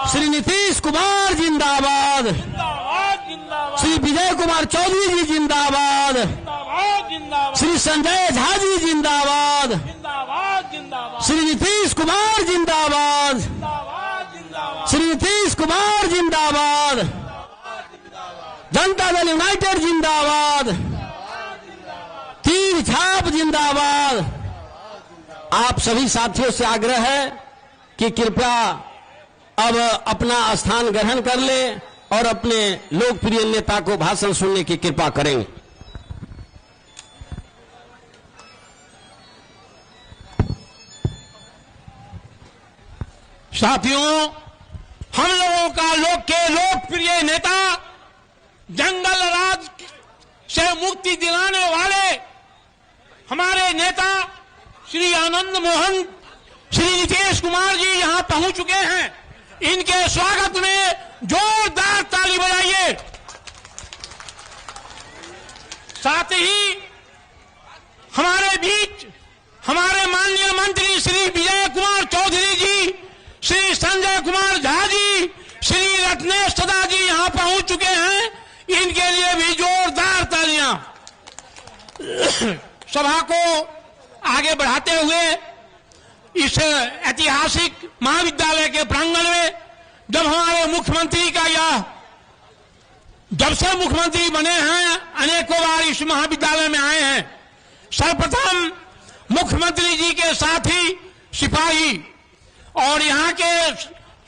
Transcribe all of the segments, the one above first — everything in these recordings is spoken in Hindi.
श्री नीतीश कुमार जिंदाबाद, श्री विजय कुमार चौधरी जी जिंदाबाद, श्री संजय झा जी जिंदाबाद, श्री नीतीश कुमार जिंदाबाद, श्री नीतीश कुमार जिंदाबाद, जनता दल यूनाइटेड जिंदाबाद, तीर छाप जिंदाबाद। आप सभी साथियों से आग्रह है कि कृपया अब अपना स्थान ग्रहण कर ले और अपने लोकप्रिय नेता को भाषण सुनने की कृपा करें। साथियों, हम लोगों का लोकप्रिय नेता, जंगल राज से मुक्ति दिलाने वाले हमारे नेता श्री आनंद मोहन, श्री नीतीश कुमार जी यहां पहुंच चुके हैं। इनके स्वागत में जोरदार ताली बजाइए। साथ ही हमारे बीच हमारे माननीय मंत्री श्री विजय कुमार चौधरी जी, श्री संजय कुमार झा जी, श्री रत्नेश सदा जी यहां पहुंच चुके हैं। इनके लिए भी जोरदार तालियां। सभा को आगे बढ़ाते हुए इस ऐतिहासिक महाविद्यालय के प्रांगण में जब हमारे मुख्यमंत्री का जब से मुख्यमंत्री बने हैं अनेकों बार इस महाविद्यालय में आए हैं। सर्वप्रथम मुख्यमंत्री जी के साथी सिपाही और यहाँ के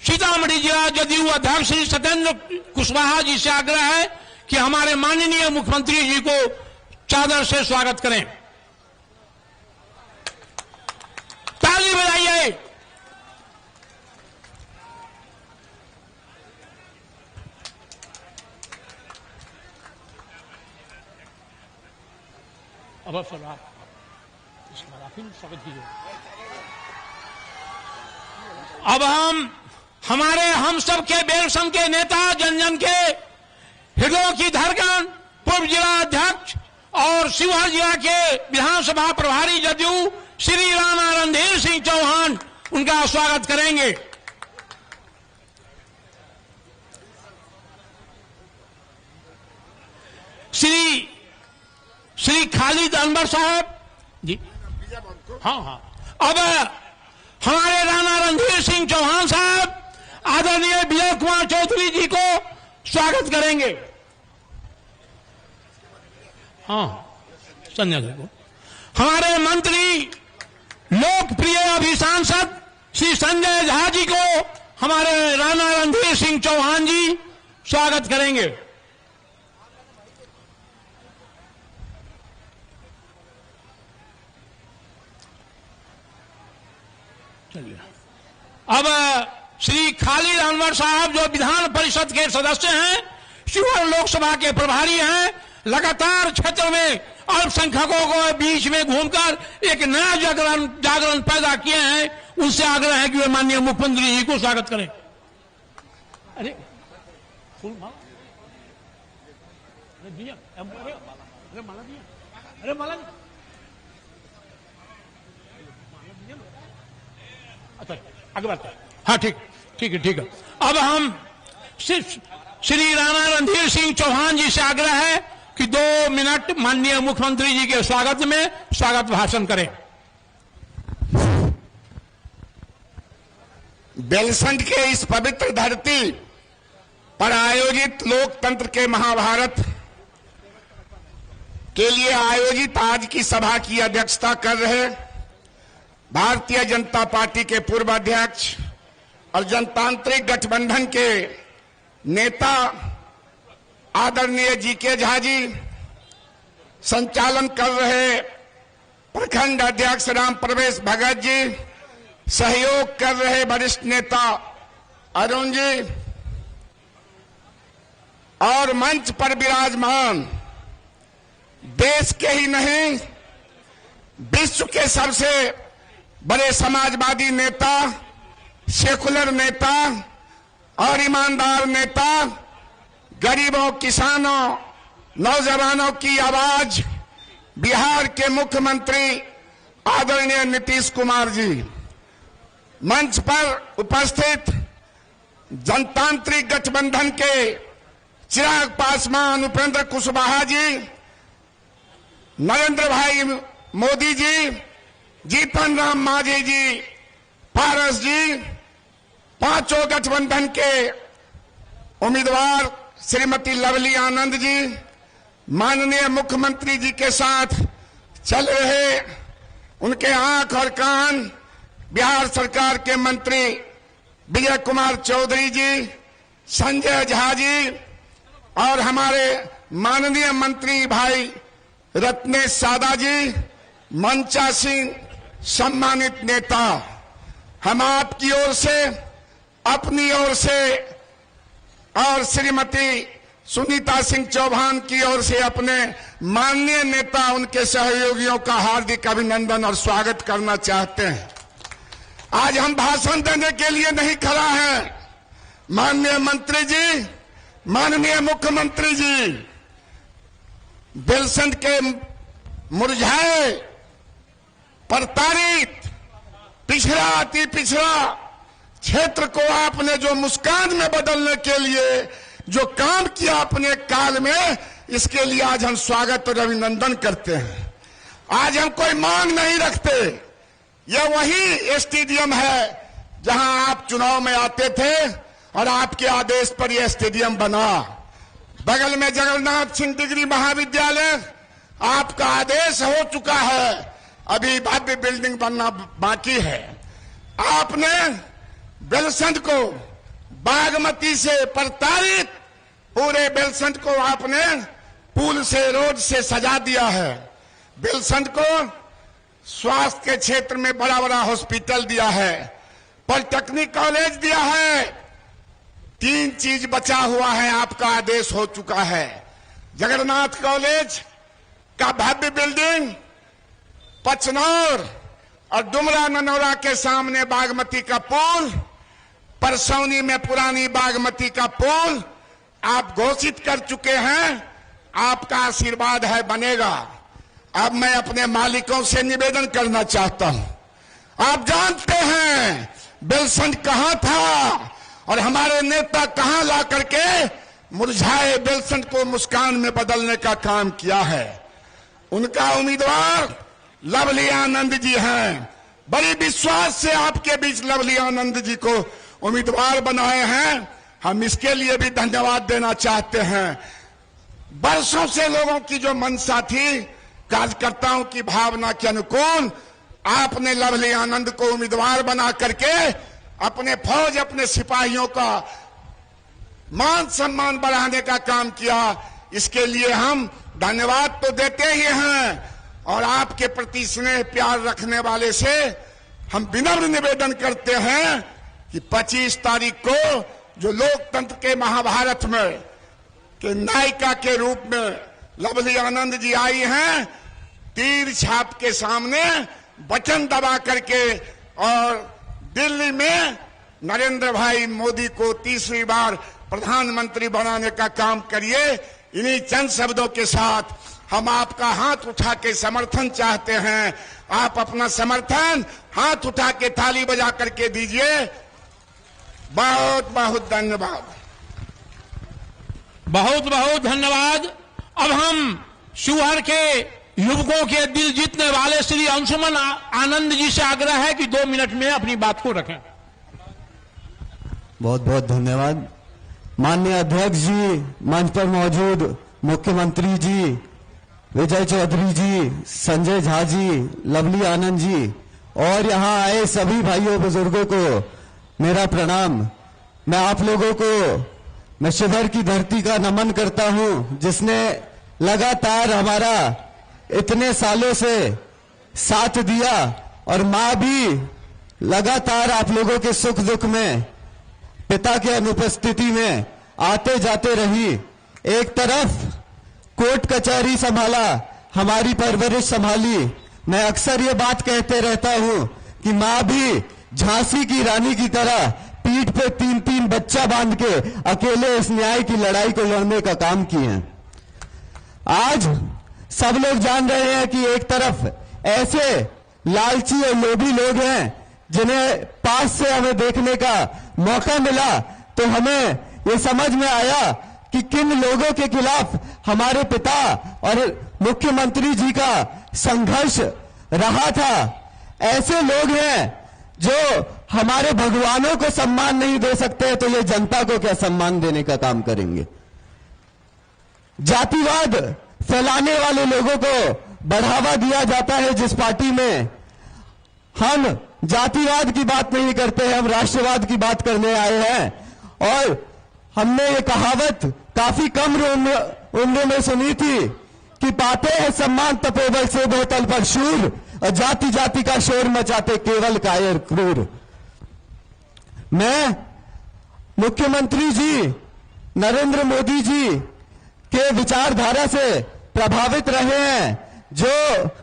सीतामढ़ी जिला जदयू अध्यक्ष श्री सत्येंद्र कुशवाहा जी से आग्रह है कि हमारे माननीय मुख्यमंत्री जी को चादर से स्वागत करें। ताली बजाइए। अब सर आप इस मराठी स्वागत कीजिए। अब हम सब के बेलसंग के नेता, जन जन के हृदयों की धड़कन, पूर्व जिला अध्यक्ष और शिवहर जिला के विधानसभा प्रभारी जदयू श्री राणा रणधीर सिंह चौहान, उनका स्वागत करेंगे। श्री खालिद अनवर साहब जी, हाँ, अब हमारे राणा रणधीर सिंह चौहान साहब आदरणीय विजय कुमार चौधरी जी को स्वागत करेंगे। हाँ, संजय जी को। हमारे मंत्री, लोकप्रिय अभिसांसद श्री संजय झा जी को हमारे राणा रणधीर सिंह चौहान जी स्वागत करेंगे। चलिए, अब श्री खालिद अनवर साहब जो विधान परिषद के सदस्य हैं, शिवहर लोकसभा के प्रभारी हैं, लगातार क्षेत्र में अल्पसंख्यकों को बीच में घूमकर एक नया जागरण पैदा किए हैं। उनसे आग्रह है कि वे माननीय मुख्यमंत्री जी को स्वागत करें। अरे फूल माला, अरे दिया, अरे माला दिया, अरे माला दिया। अच्छा, आगे बढ़ते हैं। हाँ, ठीक है। अब हम श्री राणा रणधीर सिंह चौहान जी से आग्रह है कि 2 मिनट माननीय मुख्यमंत्री जी के स्वागत में स्वागत भाषण करें। बेलसंड के इस पवित्र धरती पर आयोजित लोकतंत्र के महाभारत के लिए आयोजित आज की सभा की अध्यक्षता कर रहे भारतीय जनता पार्टी के पूर्व अध्यक्ष और जनतांत्रिक गठबंधन के नेता आदरणीय जीके झा जी, संचालन कर रहे प्रखंड अध्यक्ष राम प्रवेश भगत जी, सहयोग कर रहे वरिष्ठ नेता अरुण जी और मंच पर विराजमान देश के ही नहीं विश्व के सबसे बड़े समाजवादी नेता, सेकुलर नेता और ईमानदार नेता, गरीबों, किसानों, नौजवानों की आवाज बिहार के मुख्यमंत्री आदरणीय नीतीश कुमार जी, मंच पर उपस्थित जनतांत्रिक गठबंधन के चिराग पासवान, उपेंद्र कुशवाहा जी, नरेंद्र भाई मोदी जी, जीतन राम मांझी जी, पारस जी, पांचों गठबंधन के उम्मीदवार श्रीमती लवली आनंद जी, माननीय मुख्यमंत्री जी के साथ चल रहे उनके आंख और कान बिहार सरकार के मंत्री विजय कुमार चौधरी जी, संजय झा जी और हमारे माननीय मंत्री भाई रत्नेश सादा जी, मंचा सिंह, सम्मानित नेता, हम आपकी ओर से, अपनी ओर से और श्रीमती सुनीता सिंह चौहान की ओर से अपने माननीय नेता, उनके सहयोगियों का हार्दिक अभिनंदन और स्वागत करना चाहते हैं। आज हम भाषण देने के लिए नहीं खड़ा हैं। माननीय मंत्री जी, माननीय मुख्यमंत्री जी, बेलसंड के मुरझाए, प्रताड़ित, पिछड़ा, अति पिछड़ा क्षेत्र को आपने जो मुस्कान में बदलने के लिए जो काम किया अपने काल में, इसके लिए आज हम स्वागत और अभिनंदन करते हैं। आज हम कोई मांग नहीं रखते। यह वही स्टेडियम है जहां आप चुनाव में आते थे और आपके आदेश पर यह स्टेडियम बना। बगल में जगन्नाथ सिंह डिग्री महाविद्यालय, आपका आदेश हो चुका है, अभी भव्य बिल्डिंग बनना बाकी है। आपने बेलसंड को बागमती से प्रताड़ित पूरे बेलसंड को आपने पुल से, रोड से सजा दिया है। बेलसंड को स्वास्थ्य के क्षेत्र में बड़ा बड़ा हॉस्पिटल दिया है, पॉलिटेक्निक कॉलेज दिया है। 3 चीज बचा हुआ है, आपका आदेश हो चुका है। जगन्नाथ कॉलेज का भव्य बिल्डिंग, पचनौर और डुमरा ननौरा के सामने बागमती का पुल, परसौनी में पुरानी बागमती का पुल आप घोषित कर चुके हैं। आपका आशीर्वाद है, बनेगा। अब मैं अपने मालिकों से निवेदन करना चाहता हूं। आप जानते हैं बेलसंड कहां था और हमारे नेता कहां ला करके मुरझाए बेलसंड को मुस्कान में बदलने का काम किया है। उनका उम्मीदवार लवली आनंद जी हैं। बड़ी विश्वास से आपके बीच लवली आनंद जी को उम्मीदवार बनाए हैं। हम इसके लिए भी धन्यवाद देना चाहते हैं। वर्षों से लोगों की जो मंशा थी, कार्यकर्ताओं की भावना के अनुकूल आपने लवली आनंद को उम्मीदवार बना करके अपने फौज, अपने सिपाहियों का मान सम्मान बढ़ाने का काम किया। इसके लिए हम धन्यवाद तो देते ही हैं और आपके प्रति स्नेह प्यार रखने वाले से हम विनम्र निवेदन करते हैं कि 25 तारीख को जो लोकतंत्र के महाभारत में के नायिका के रूप में लवली आनंद जी आई हैं, तीर छाप के सामने बटन दबा करके और दिल्ली में नरेंद्र भाई मोदी को तीसरी बार प्रधानमंत्री बनाने का काम करिए। इन्हीं चंद शब्दों के साथ हम आपका हाथ उठा के समर्थन चाहते हैं। आप अपना समर्थन हाथ उठा के ताली बजा करके दीजिए। बहुत बहुत धन्यवाद। बहुत बहुत धन्यवाद। अब हम शिवहर के युवकों के दिल जीतने वाले श्री अंशुमन आनंद जी से आग्रह है कि 2 मिनट में अपनी बात को रखें। बहुत बहुत धन्यवाद। माननीय अध्यक्ष जी, मंच पर मौजूद मुख्यमंत्री जी, विजय चौधरी जी, संजय झा जी, लवली आनंद जी और यहाँ आए सभी भाइयों बुजुर्गों को मेरा प्रणाम। मैं आप लोगों को, मैं शिवहर की धरती का नमन करता हूं, जिसने लगातार हमारा इतने सालों से साथ दिया और मां भी लगातार आप लोगों के सुख दुख में पिता के अनुपस्थिति में आते जाते रही। एक तरफ कोर्ट कचहरी संभाला, हमारी परवरिश संभाली। मैं अक्सर ये बात कहते रहता हूं कि मां भी झांसी की रानी की तरह पीठ पे 3-3 बच्चा बांध के अकेले इस न्याय की लड़ाई को लड़ने का काम किए हैं। आज सब लोग जान रहे हैं कि एक तरफ ऐसे लालची और लोभी लोग हैं जिन्हें पास से हमें देखने का मौका मिला तो हमें ये समझ में आया कि किन लोगों के खिलाफ हमारे पिता और मुख्यमंत्री जी का संघर्ष रहा था। ऐसे लोग हैं जो हमारे भगवानों को सम्मान नहीं दे सकते, तो ये जनता को क्या सम्मान देने का काम करेंगे। जातिवाद फैलाने वाले लोगों को बढ़ावा दिया जाता है जिस पार्टी में। हम जातिवाद की बात नहीं करते हैं, हम राष्ट्रवाद की बात करने आए हैं। और हमने ये कहावत काफी कम उम्र में सुनी थी कि पाते हैं सम्मान तपोबल से बोतल पर शूर, और जाति जाति का शोर मचाते केवल कायर क्रूर। मैं मुख्यमंत्री जी नरेंद्र मोदी जी के विचारधारा से प्रभावित रहे हैं, जो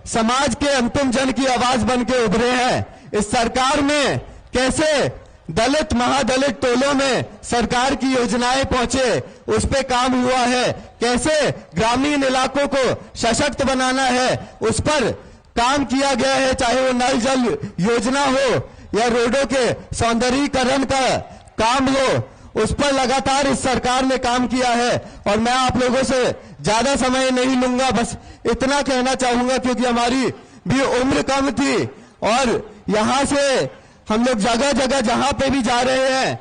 समाज के अंतिम जन की आवाज बन के उभरे हैं। इस सरकार में कैसे दलित महादलित टोलों में सरकार की योजनाएं पहुंचे, उस पे काम हुआ है। कैसे ग्रामीण इलाकों को सशक्त बनाना है, उस पर काम किया गया है। चाहे वो नल जल योजना हो या रोडों के सौंदर्यीकरण का काम हो, उस पर लगातार इस सरकार ने काम किया है। और मैं आप लोगों से ज्यादा समय नहीं लूंगा, बस इतना कहना चाहूंगा क्योंकि हमारी भी उम्र कम थी और यहां से हम लोग जगह जगह जहां पे भी जा रहे हैं,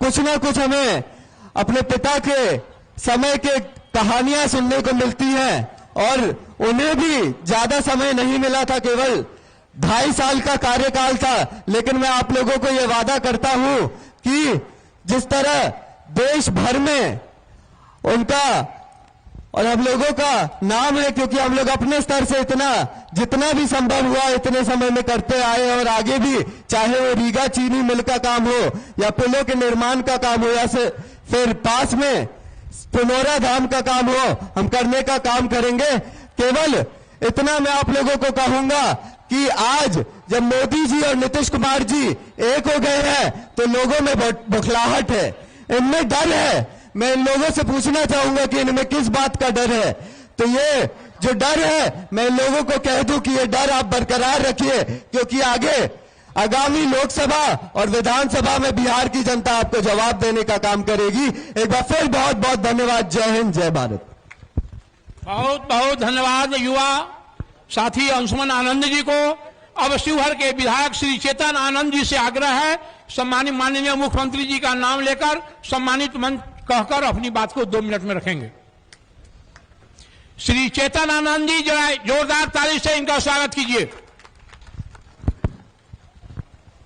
कुछ ना कुछ हमें अपने पिता के समय के कहानियां सुनने को मिलती हैं। और उन्हें भी ज्यादा समय नहीं मिला था, केवल 2.5 साल का कार्यकाल था। लेकिन मैं आप लोगों को यह वादा करता हूं कि जिस तरह देश भर में उनका और हम लोगों का नाम है, क्योंकि हम लोग अपने स्तर से इतना जितना भी संभव हुआ इतने समय में करते आए और आगे भी, चाहे वो रीगा चीनी मिल का काम हो या पुलों के निर्माण का काम हो या फिर पास में पुनौरा धाम का काम हो, हम करने का काम करेंगे। केवल इतना मैं आप लोगों को कहूंगा कि आज जब मोदी जी और नीतीश कुमार जी एक हो गए हैं तो लोगों में बौखलाहट है, इनमें डर है। मैं इन लोगों से पूछना चाहूंगा कि इनमें किस बात का डर है। तो ये जो डर है, मैं इन लोगों को कह दूं कि ये डर आप बरकरार रखिए, क्योंकि आगे आगामी लोकसभा और विधानसभा में बिहार की जनता आपको जवाब देने का काम करेगी। एक बार फिर बहुत बहुत धन्यवाद। जय हिंद, जय भारत। बहुत बहुत धन्यवाद युवा साथी अंशुमन आनंद जी को। अब शिवहर के विधायक श्री चेतन आनंद जी से आग्रह है, सम्मानित माननीय मुख्यमंत्री जी का नाम लेकर सम्मानित मंच कहकर अपनी बात को 2 मिनट में रखेंगे। श्री चेतन आनंद जी, जरा जोरदार ताली से इनका स्वागत कीजिए।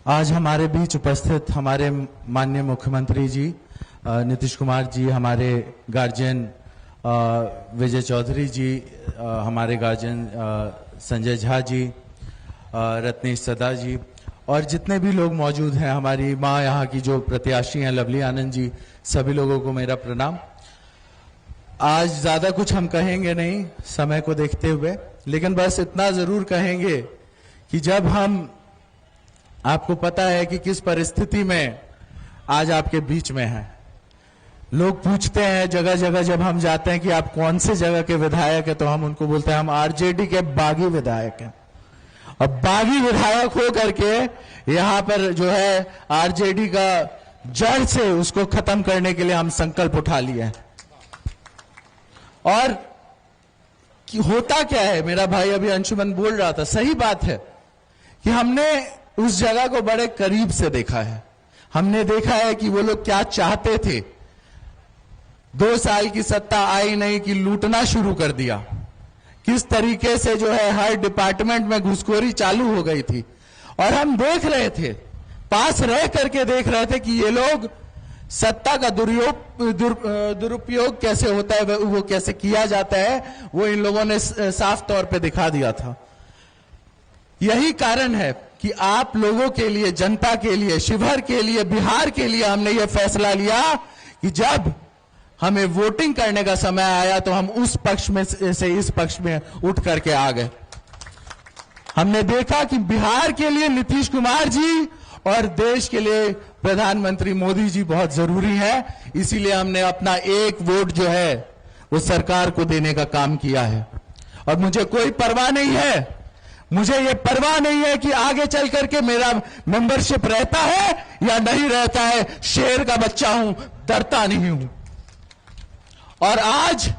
आज हमारे बीच उपस्थित हमारे माननीय मुख्यमंत्री जी नीतीश कुमार जी, हमारे गार्जियन विजय चौधरी जी, हमारे गार्जियन संजय झा जी, रत्नेश सदा जी और जितने भी लोग मौजूद हैं, हमारी माँ यहाँ की जो प्रत्याशी हैं लवली आनंद जी, सभी लोगों को मेरा प्रणाम। आज ज्यादा कुछ हम कहेंगे नहीं समय को देखते हुए, लेकिन बस इतना जरूर कहेंगे कि जब हम, आपको पता है कि किस परिस्थिति में आज आपके बीच में हैं। लोग पूछते हैं जगह जगह जब हम जाते हैं कि आप कौन से जगह के विधायक हैं, तो हम उनको बोलते हैं हम आरजेडी के बागी विधायक हैं। और बागी विधायक हो करके यहां पर जो है आरजेडी का जड़ से उसको खत्म करने के लिए हम संकल्प उठा लिया है। और कि होता क्या है, मेरा भाई अभी अंशुमन बोल रहा था, सही बात है कि हमने उस जगह को बड़े करीब से देखा है। हमने देखा है कि वो लोग क्या चाहते थे। 2 साल की सत्ता आई नहीं कि लूटना शुरू कर दिया। किस तरीके से जो है हर डिपार्टमेंट में घुसखोरी चालू हो गई थी और हम देख रहे थे, पास रह करके देख रहे थे कि ये लोग सत्ता का दुरुपयोग कैसे होता है, वो कैसे किया जाता है, वो इन लोगों ने साफ तौर पे दिखा दिया था। यही कारण है कि आप लोगों के लिए, जनता के लिए, शिवहर के लिए, बिहार के लिए हमने ये फैसला लिया कि जब हमें वोटिंग करने का समय आया तो हम उस पक्ष में से इस पक्ष में उठ करके आ गए। हमने देखा कि बिहार के लिए नीतीश कुमार जी और देश के लिए प्रधानमंत्री मोदी जी बहुत जरूरी है, इसीलिए हमने अपना एक वोट जो है वो सरकार को देने का काम किया है। और मुझे कोई परवाह नहीं है मुझे ये परवाह नहीं है कि आगे चल करके मेरा मेंबरशिप रहता है या नहीं रहता है। शेर का बच्चा हूं, डरता नहीं हूं। और आज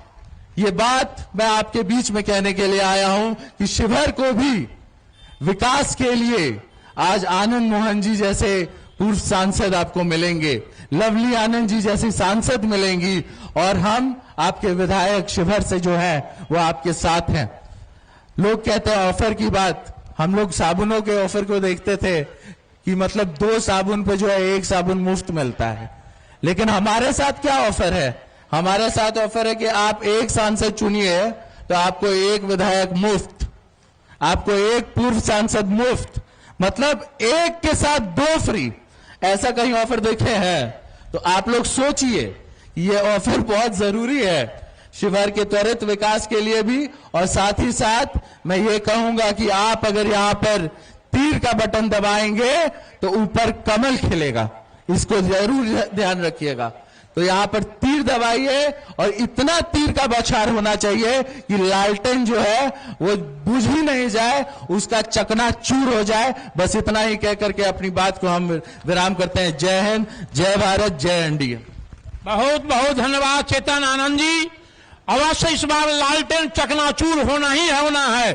ये बात मैं आपके बीच में कहने के लिए आया हूं कि शिवहर को भी विकास के लिए आज आनंद मोहन जी जैसे पूर्व सांसद आपको मिलेंगे, लवली आनंद जी जैसी सांसद मिलेंगी, और हम आपके विधायक शिवहर से जो है वो आपके साथ हैं। लोग कहते हैं ऑफर की बात, हम लोग साबुनों के ऑफर को देखते थे कि मतलब 2 साबुन पे जो है 1 साबुन मुफ्त मिलता है, लेकिन हमारे साथ क्या ऑफर है? हमारे साथ ऑफर है कि आप 1 सांसद चुनिए तो आपको 1 विधायक मुफ्त, आपको 1 पूर्व सांसद मुफ्त, मतलब 1 के साथ 2 फ्री। ऐसा कहीं ऑफर देखे हैं? तो आप लोग सोचिए, ये ऑफर बहुत जरूरी है शिवहर के त्वरित विकास के लिए भी। और साथ ही साथ मैं ये कहूंगा कि आप अगर यहां पर तीर का बटन दबाएंगे तो ऊपर कमल खिलेगा, इसको जरूर ध्यान रखिएगा। तो यहां पर तीर दबाइए और इतना तीर का बौछार होना चाहिए कि लालटेन जो है वो बुझ ही नहीं जाए, उसका चकना चूर हो जाए। बस इतना ही कह करके अपनी बात को हम विराम करते हैं। जय हिंद, जय भारत, जय एनडीए। बहुत बहुत धन्यवाद चेतन आनंद जी। अवश्य इस बार लालटेन चकनाचूर होना ही होना है।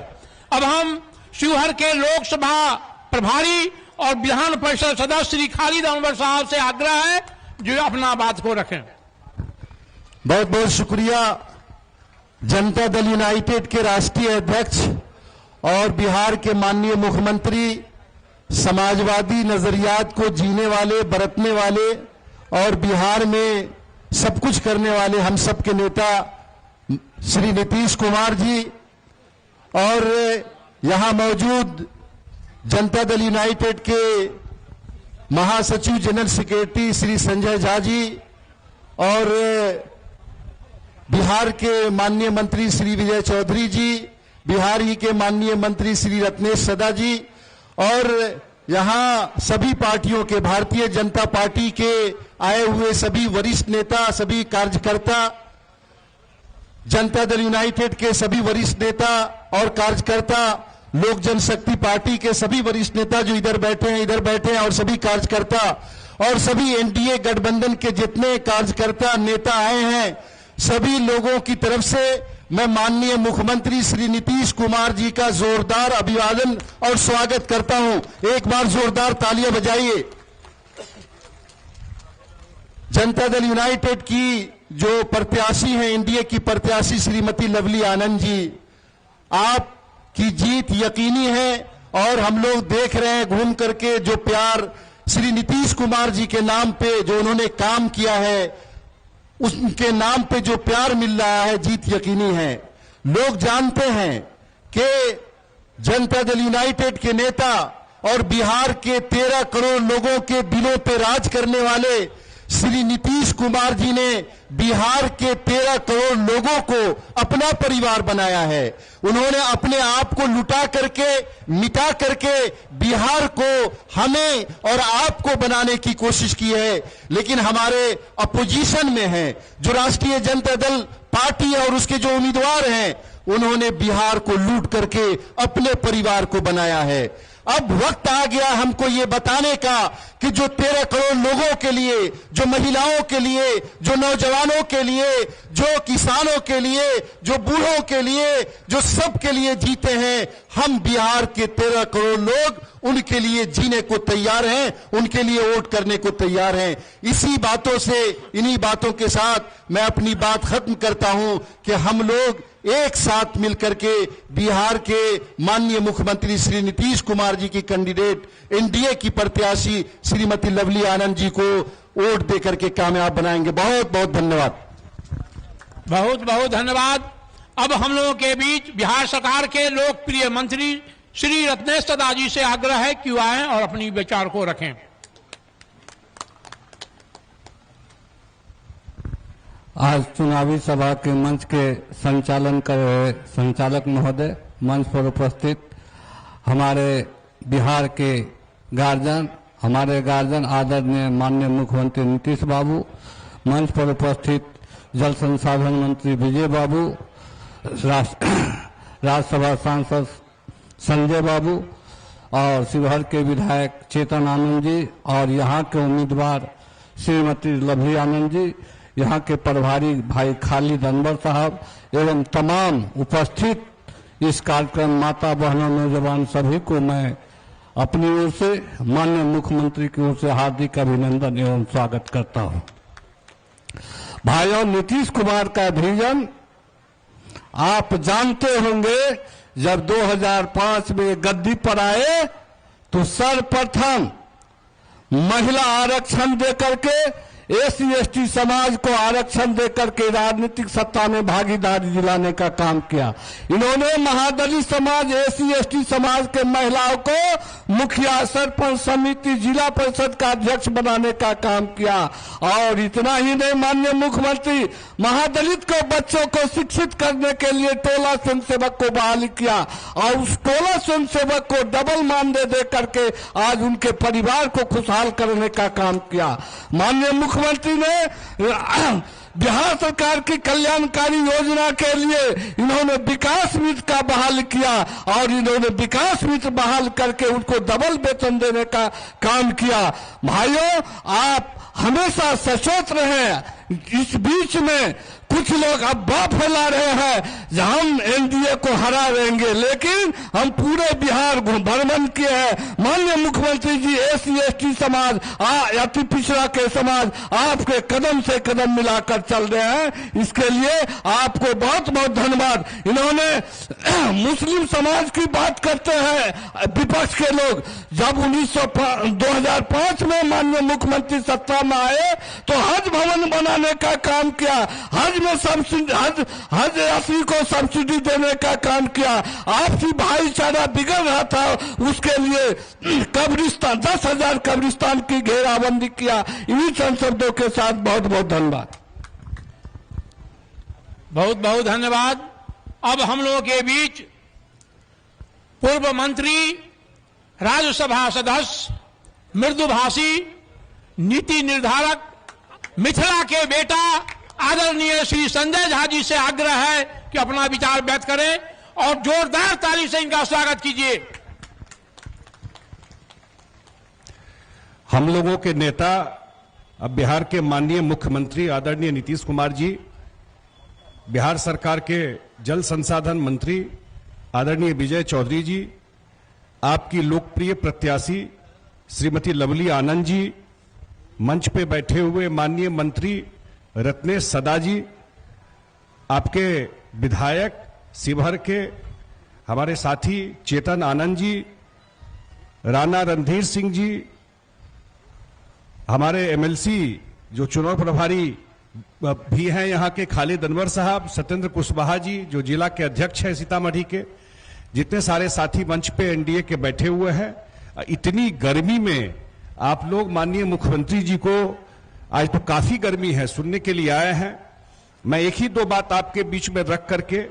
अब हम शिवहर के लोकसभा प्रभारी और विधान परिषद सदस्य श्री खालिद अनवर साहब से आग्रह है जो अपना बात को रखें। बहुत बहुत शुक्रिया। जनता दल यूनाइटेड के राष्ट्रीय अध्यक्ष और बिहार के माननीय मुख्यमंत्री, समाजवादी नजरियात को जीने वाले, बरतने वाले और बिहार में सब कुछ करने वाले हम सब के नेता श्री नीतीश कुमार जी, और यहां मौजूद जनता दल यूनाइटेड के महासचिव जनरल सेक्रेटरी श्री संजय झा जी, और बिहार के माननीय मंत्री श्री विजय चौधरी जी, बिहार ही के माननीय मंत्री श्री रत्नेश सदा जी, और यहां सभी पार्टियों के, भारतीय जनता पार्टी के आए हुए सभी वरिष्ठ नेता, सभी कार्यकर्ता, जनता दल यूनाइटेड के सभी वरिष्ठ नेता और कार्यकर्ता, लोक जनशक्ति पार्टी के सभी वरिष्ठ नेता जो इधर बैठे हैं और सभी कार्यकर्ता और सभी एनडीए गठबंधन के जितने कार्यकर्ता नेता आए हैं, सभी लोगों की तरफ से मैं माननीय मुख्यमंत्री श्री नीतीश कुमार जी का जोरदार अभिवादन और स्वागत करता हूं। एक बार जोरदार तालियां बजाइए। जनता दल यूनाइटेड की जो प्रत्याशी हैं, एनडीए की प्रत्याशी श्रीमती लवली आनंद जी, आप की जीत यकीनी है। और हम लोग देख रहे हैं घूम करके जो प्यार श्री नीतीश कुमार जी के नाम पे जो उन्होंने काम किया है, उनके नाम पे जो प्यार मिल रहा है, जीत यकीनी है। लोग जानते हैं कि जनता दल यूनाइटेड के नेता और बिहार के 13 करोड़ लोगों के दिलों पे राज करने वाले श्री नीतीश कुमार जी ने बिहार के 13 करोड़ लोगों को अपना परिवार बनाया है। उन्होंने अपने आप को लुटा करके, मिटा करके बिहार को हमें और आपको बनाने की कोशिश की है। लेकिन हमारे अपोजिशन में है जो राष्ट्रीय जनता दल पार्टी है और उसके जो उम्मीदवार हैं, उन्होंने बिहार को लूट करके अपने परिवार को बनाया है। अब वक्त आ गया हमको ये बताने का कि जो 13 करोड़ लोगों के लिए, जो महिलाओं के लिए, जो नौजवानों के लिए, जो किसानों के लिए, जो बूढ़ों के लिए, जो सब के लिए जीते हैं, हम बिहार के 13 करोड़ लोग उनके लिए जीने को तैयार हैं, उनके लिए वोट करने को तैयार हैं। इसी बातों से, इन्हीं बातों के साथ मैं अपनी बात खत्म करता हूं कि हम लोग एक साथ मिलकर के बिहार के माननीय मुख्यमंत्री श्री नीतीश कुमार जी की कैंडिडेट, एनडीए की प्रत्याशी श्रीमती लवली आनंद जी को वोट देकर के कामयाब बनाएंगे। बहुत बहुत धन्यवाद। बहुत बहुत धन्यवाद। अब हम लोगों के बीच बिहार सरकार के लोकप्रिय मंत्री श्री रत्नेश सदा जी से आग्रह है कि वो आएं और अपनी विचार को रखें। आज चुनावी सभा के मंच के संचालन कर रहे संचालक महोदय, मंच पर उपस्थित हमारे बिहार के गार्जियन, हमारे गार्जियन आदरणीय माननीय मुख्यमंत्री नीतीश बाबू, मंच पर उपस्थित जल संसाधन मंत्री विजय बाबू, राज्यसभा सांसद संजय बाबू और शिवहर के विधायक चेतन आनंद जी और यहाँ के उम्मीदवार श्रीमती लवली आनंद जी, यहाँ के प्रभारी भाई खालिद अनवर साहब एवं तमाम उपस्थित इस कार्यक्रम माता बहनों नौजवान सभी को मैं अपनी ओर से माननीय मुख्यमंत्री की ओर से हार्दिक अभिनंदन एवं स्वागत करता हूं। भाइयों, नीतीश कुमार का विजन आप जानते होंगे। जब 2005 में गद्दी पर आए तो सर्वप्रथम महिला आरक्षण देकर के SC/ST समाज को आरक्षण देकर के राजनीतिक सत्ता में भागीदारी दिलाने का काम किया। इन्होंने महादलित समाज SC/ST समाज के महिलाओं को मुखिया, सरपंच समिति, जिला परिषद का अध्यक्ष बनाने का काम किया। और इतना ही नहीं, माननीय मुख्यमंत्री महादलित को बच्चों को शिक्षित करने के लिए टोला स्वयंसेवक को बहाल किया और उस टोला स्वयंसेवक को डबल मानदेय दे करके आज उनके परिवार को खुशहाल करने का काम किया। माननीय मुख्यमंत्री ने बिहार सरकार की कल्याणकारी योजना के लिए इन्होंने विकास मित्र का बहाल किया और इन्होंने विकास मित्र बहाल करके उनको डबल वेतन देने का काम किया। भाइयों, आप हमेशा सचेत रहें। इस बीच में कुछ लोग अफवाह फैला रहे हैं जहां हम NDA को हरा देंगे, लेकिन हम पूरे बिहार भ्रमण किए हैं। माननीय मुख्यमंत्री जी, SC/ST समाज, अति पिछड़ा के समाज आपके कदम से कदम मिलाकर चल रहे हैं। इसके लिए आपको बहुत बहुत धन्यवाद। इन्होंने मुस्लिम समाज की बात करते हैं विपक्ष के लोग। जब 2005 में माननीय मुख्यमंत्री सत्ता में आए तो हज भवन बनाने का काम किया, हज यात्री को सब्सिडी देने का काम किया, आपसी भाईचारा बिगड़ रहा था उसके लिए कब्रिस्तान 10,000 कब्रिस्तान की घेराबंदी किया। इन्हीं चंद शब्दों के साथ बहुत बहुत धन्यवाद। बहुत बहुत धन्यवाद। अब हम लोगों के बीच पूर्व मंत्री, राज्यसभा सदस्य, मृदुभाषी, नीति निर्धारक, मिथिला के बेटा आदरणीय श्री संजय झा जी से आग्रह है कि अपना विचार व्यक्त करें और जोरदार ताली से इनका स्वागत कीजिए। हम लोगों के नेता अब बिहार के माननीय मुख्यमंत्री आदरणीय नीतीश कुमार जी, बिहार सरकार के जल संसाधन मंत्री आदरणीय विजय चौधरी जी, आपकी लोकप्रिय प्रत्याशी श्रीमती लवली आनंद जी, मंच पे बैठे हुए माननीय मंत्री रत्नेश सदा जी, आपके विधायक शिवहर के हमारे साथी चेतन आनंद जी, राणा रणधीर सिंह जी, हमारे MLC जो चुनाव प्रभारी भी हैं यहाँ के खालिद अनवर साहब, सत्येंद्र कुशवाहा जी जो जिला के अध्यक्ष हैं सीतामढ़ी के, जितने सारे साथी मंच पे NDA के बैठे हुए हैं। इतनी गर्मी में आप लोग माननीय मुख्यमंत्री जी को, आज तो काफी गर्मी है, सुनने के लिए आए हैं। मैं एक ही दो बात आपके बीच में रख करके,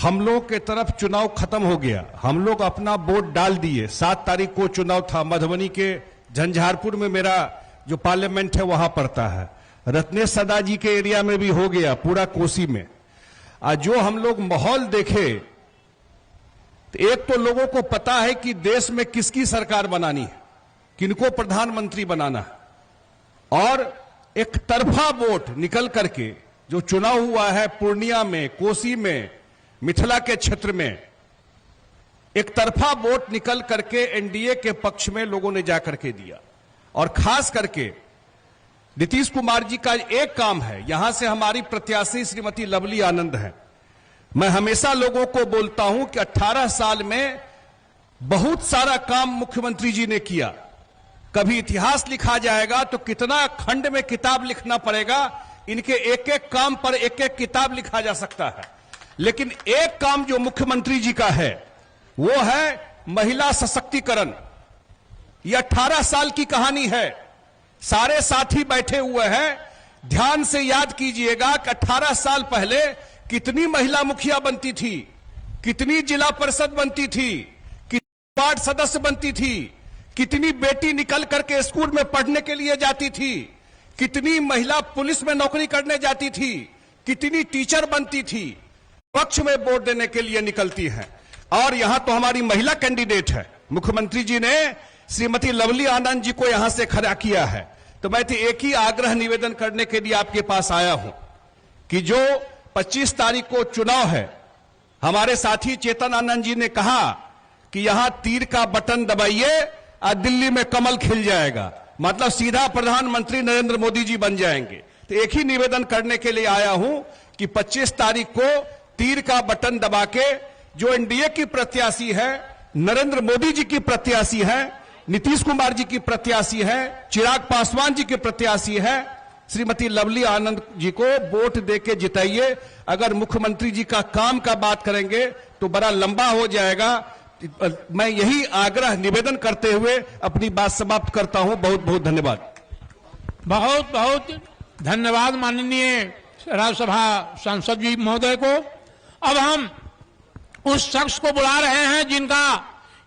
हम लोग के तरफ चुनाव खत्म हो गया, हम लोग अपना वोट डाल दिए। 7 तारीख को चुनाव था, मधुबनी के झंझारपुर में मेरा जो पार्लियामेंट है वहां पड़ता है, रत्नेश सदा जी के एरिया में भी हो गया, पूरा कोसी में। आज जो हम लोग माहौल देखे, तो एक तो लोगों को पता है कि देश में किसकी सरकार बनानी है, किनको प्रधानमंत्री बनाना है, और एक तरफा वोट निकल करके जो चुनाव हुआ है पूर्णिया में, कोसी में, मिथिला के क्षेत्र में, एक तरफा वोट निकल करके NDA के पक्ष में लोगों ने जाकर के दिया। और खास करके नीतीश कुमार जी का एक काम है, यहां से हमारी प्रत्याशी श्रीमती लवली आनंद है। मैं हमेशा लोगों को बोलता हूं कि 18 साल में बहुत सारा काम मुख्यमंत्री जी ने किया। कभी इतिहास लिखा जाएगा तो कितना खंड में किताब लिखना पड़ेगा, इनके एक एक काम पर एक एक किताब लिखा जा सकता है। लेकिन एक काम जो मुख्यमंत्री जी का है वो है महिला सशक्तिकरण। यह 18 साल की कहानी है। सारे साथी बैठे हुए हैं, ध्यान से याद कीजिएगा कि 18 साल पहले कितनी महिला मुखिया बनती थी, कितनी जिला परिषद बनती थी, कितनी वार्ड सदस्य बनती थी, कितनी बेटी निकल करके स्कूल में पढ़ने के लिए जाती थी, कितनी महिला पुलिस में नौकरी करने जाती थी, कितनी टीचर बनती थी, पक्ष में वोट देने के लिए निकलती है। और यहां तो हमारी महिला कैंडिडेट है, मुख्यमंत्री जी ने श्रीमती लवली आनंद जी को यहां से खड़ा किया है। तो मैं तो एक ही आग्रह निवेदन करने के लिए आपके पास आया हूं कि जो 25 तारीख को चुनाव है, हमारे साथी चेतन आनंद जी ने कहा कि यहां तीर का बटन दबाइए और दिल्ली में कमल खिल जाएगा, मतलब सीधा प्रधानमंत्री नरेंद्र मोदी जी बन जाएंगे। तो एक ही निवेदन करने के लिए आया हूं कि 25 तारीख को तीर का बटन दबा के जो एनडीए की प्रत्याशी है, नरेंद्र मोदी जी की प्रत्याशी है, नीतीश कुमार जी की प्रत्याशी है, चिराग पासवान जी की प्रत्याशी है, श्रीमती लवली आनंद जी को वोट देके जिताइए। अगर मुख्यमंत्री जी का काम का बात करेंगे तो बड़ा लंबा हो जाएगा। मैं यही आग्रह निवेदन करते हुए अपनी बात समाप्त करता हूं। बहुत बहुत धन्यवाद। बहुत बहुत धन्यवाद माननीय राज्यसभा सांसद जी महोदय को। अब हम उस शख्स को बुला रहे हैं जिनका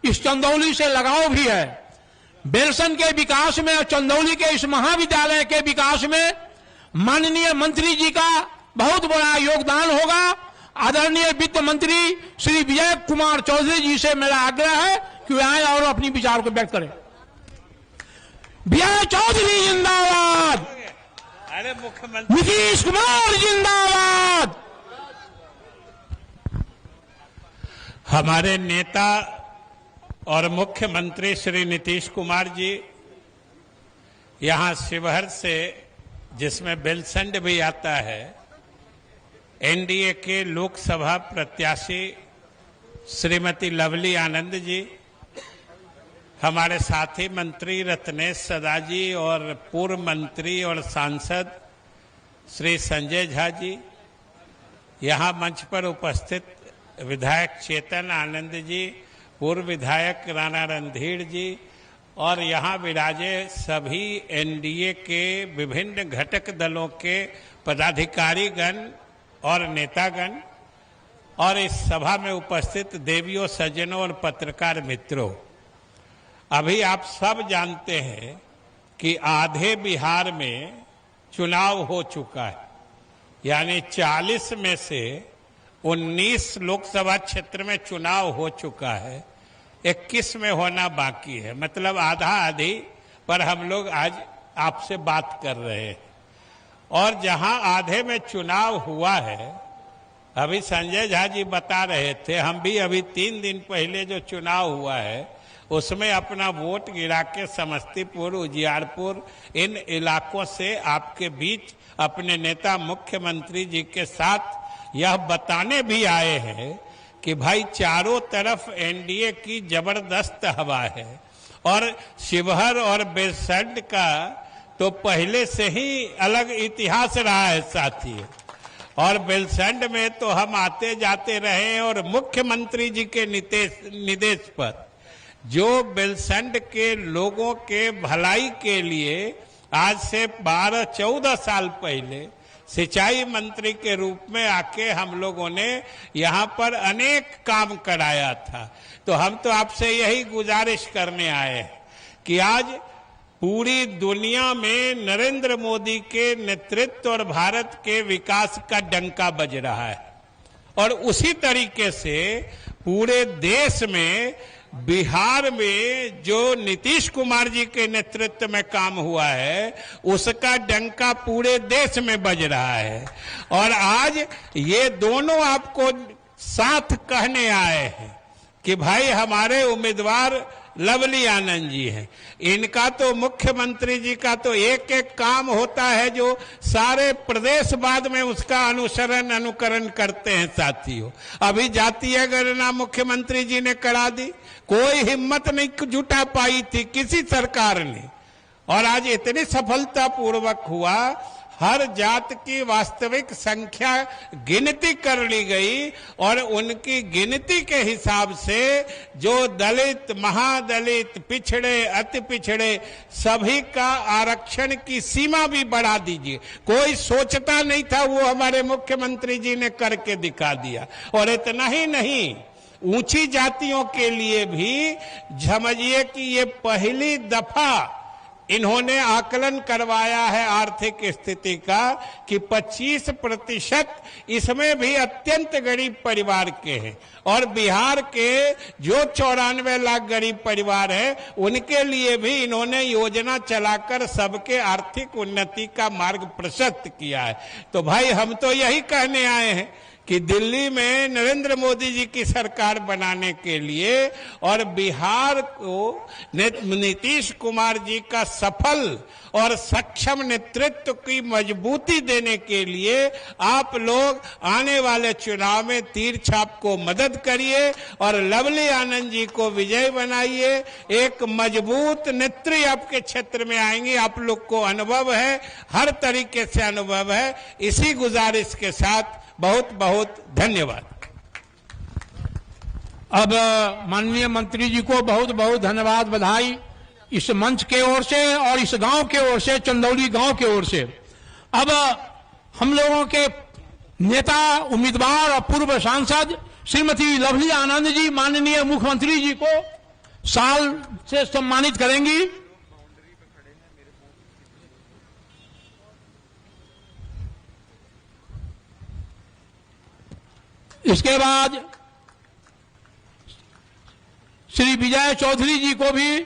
इस चंदौली से लगाव भी है। बेलसन के विकास में और चंदौली के इस महाविद्यालय के विकास में माननीय मंत्री जी का बहुत बड़ा योगदान होगा। आदरणीय वित्त मंत्री श्री विजय कुमार चौधरी जी से मेरा आग्रह है कि वे आए और अपनी विचार को व्यक्त करें। विजय चौधरी जिंदाबाद, अरे मुख्यमंत्री नीतीश कुमार जिंदाबाद। हमारे नेता और मुख्यमंत्री श्री नीतीश कुमार जी यहां शिवहर से, जिसमें बेलसंड भी आता है, एनडीए के लोकसभा प्रत्याशी श्रीमती लवली आनंद जी, हमारे साथी मंत्री रत्नेश सदा जी और पूर्व मंत्री और सांसद श्री संजय झा जी, यहाँ मंच पर उपस्थित विधायक चेतन आनंद जी, पूर्व विधायक राणा रणधीर जी और यहाँ विराजे सभी एनडीए के विभिन्न घटक दलों के पदाधिकारीगण और नेतागण और इस सभा में उपस्थित देवियों, सज्जनों और पत्रकार मित्रों, अभी आप सब जानते हैं कि आधे बिहार में चुनाव हो चुका है, यानी 40 में से 19 लोकसभा क्षेत्र में चुनाव हो चुका है, 21 में होना बाकी है, मतलब आधा आधी पर हम लोग आज आपसे बात कर रहे हैं। और जहां आधे में चुनाव हुआ है, अभी संजय झा जी बता रहे थे, हम भी अभी 3 दिन पहले जो चुनाव हुआ है उसमें अपना वोट गिरा के समस्तीपुर, उजियारपुर इन इलाकों से आपके बीच अपने नेता मुख्यमंत्री जी के साथ यह बताने भी आए हैं कि भाई चारों तरफ एनडीए की जबरदस्त हवा है और शिवहर और बेलसंड का तो पहले से ही अलग इतिहास रहा है साथी। और बेलसंड में तो हम आते जाते रहे और मुख्यमंत्री जी के निर्देश पर जो बेलसंड के लोगों के भलाई के लिए आज से 12-14 साल पहले सिंचाई मंत्री के रूप में आके हम लोगों ने यहाँ पर अनेक काम कराया था। तो हम तो आपसे यही गुजारिश करने आए हैं कि आज पूरी दुनिया में नरेंद्र मोदी के नेतृत्व और भारत के विकास का डंका बज रहा है और उसी तरीके से पूरे देश में बिहार में जो नीतीश कुमार जी के नेतृत्व में काम हुआ है उसका डंका पूरे देश में बज रहा है। और आज ये दोनों आपको साथ कहने आए हैं कि भाई हमारे उम्मीदवार लवली आनंद जी हैं, इनका तो मुख्यमंत्री जी का तो एक एक काम होता है जो सारे प्रदेश बाद में उसका अनुकरण करते हैं साथियों। अभी जातीय गणना मुख्यमंत्री जी ने करा दी, कोई हिम्मत नहीं जुटा पाई थी किसी सरकार ने, और आज इतनी सफलता पूर्वक हुआ। हर जात की वास्तविक संख्या गिनती कर ली गई और उनकी गिनती के हिसाब से जो दलित, महादलित, पिछड़े, अति पिछड़े सभी का आरक्षण की सीमा भी बढ़ा दीजिए। कोई सोचता नहीं था, वो हमारे मुख्यमंत्री जी ने करके दिखा दिया। और इतना ही नहीं, ऊंची जातियों के लिए भी समझिए कि ये पहली दफा इन्होंने आकलन करवाया है आर्थिक स्थिति का कि 25% इसमें भी अत्यंत गरीब परिवार के हैं, और बिहार के जो 94 लाख गरीब परिवार हैं उनके लिए भी इन्होंने योजना चलाकर सबके आर्थिक उन्नति का मार्ग प्रशस्त किया है। तो भाई हम तो यही कहने आए हैं कि दिल्ली में नरेंद्र मोदी जी की सरकार बनाने के लिए और बिहार को नीतीश कुमार जी का सफल और सक्षम नेतृत्व की मजबूती देने के लिए आप लोग आने वाले चुनाव में तीर छाप को मदद करिए और लवली आनंद जी को विजय बनाइए। एक मजबूत नेत्री आपके क्षेत्र में आएंगी, आप लोग को अनुभव है, हर तरीके से अनुभव है। इसी गुजारिश के साथ बहुत बहुत धन्यवाद। अब माननीय मंत्री जी को बहुत बहुत धन्यवाद, बधाई इस मंच के ओर से और इस गांव के ओर से, चंदौली गांव के ओर से। अब हम लोगों के नेता, उम्मीदवार और पूर्व सांसद श्रीमती लवली आनंद जी माननीय मुख्यमंत्री जी को साल से सम्मानित करेंगी। इसके बाद श्री विजय चौधरी जी को भी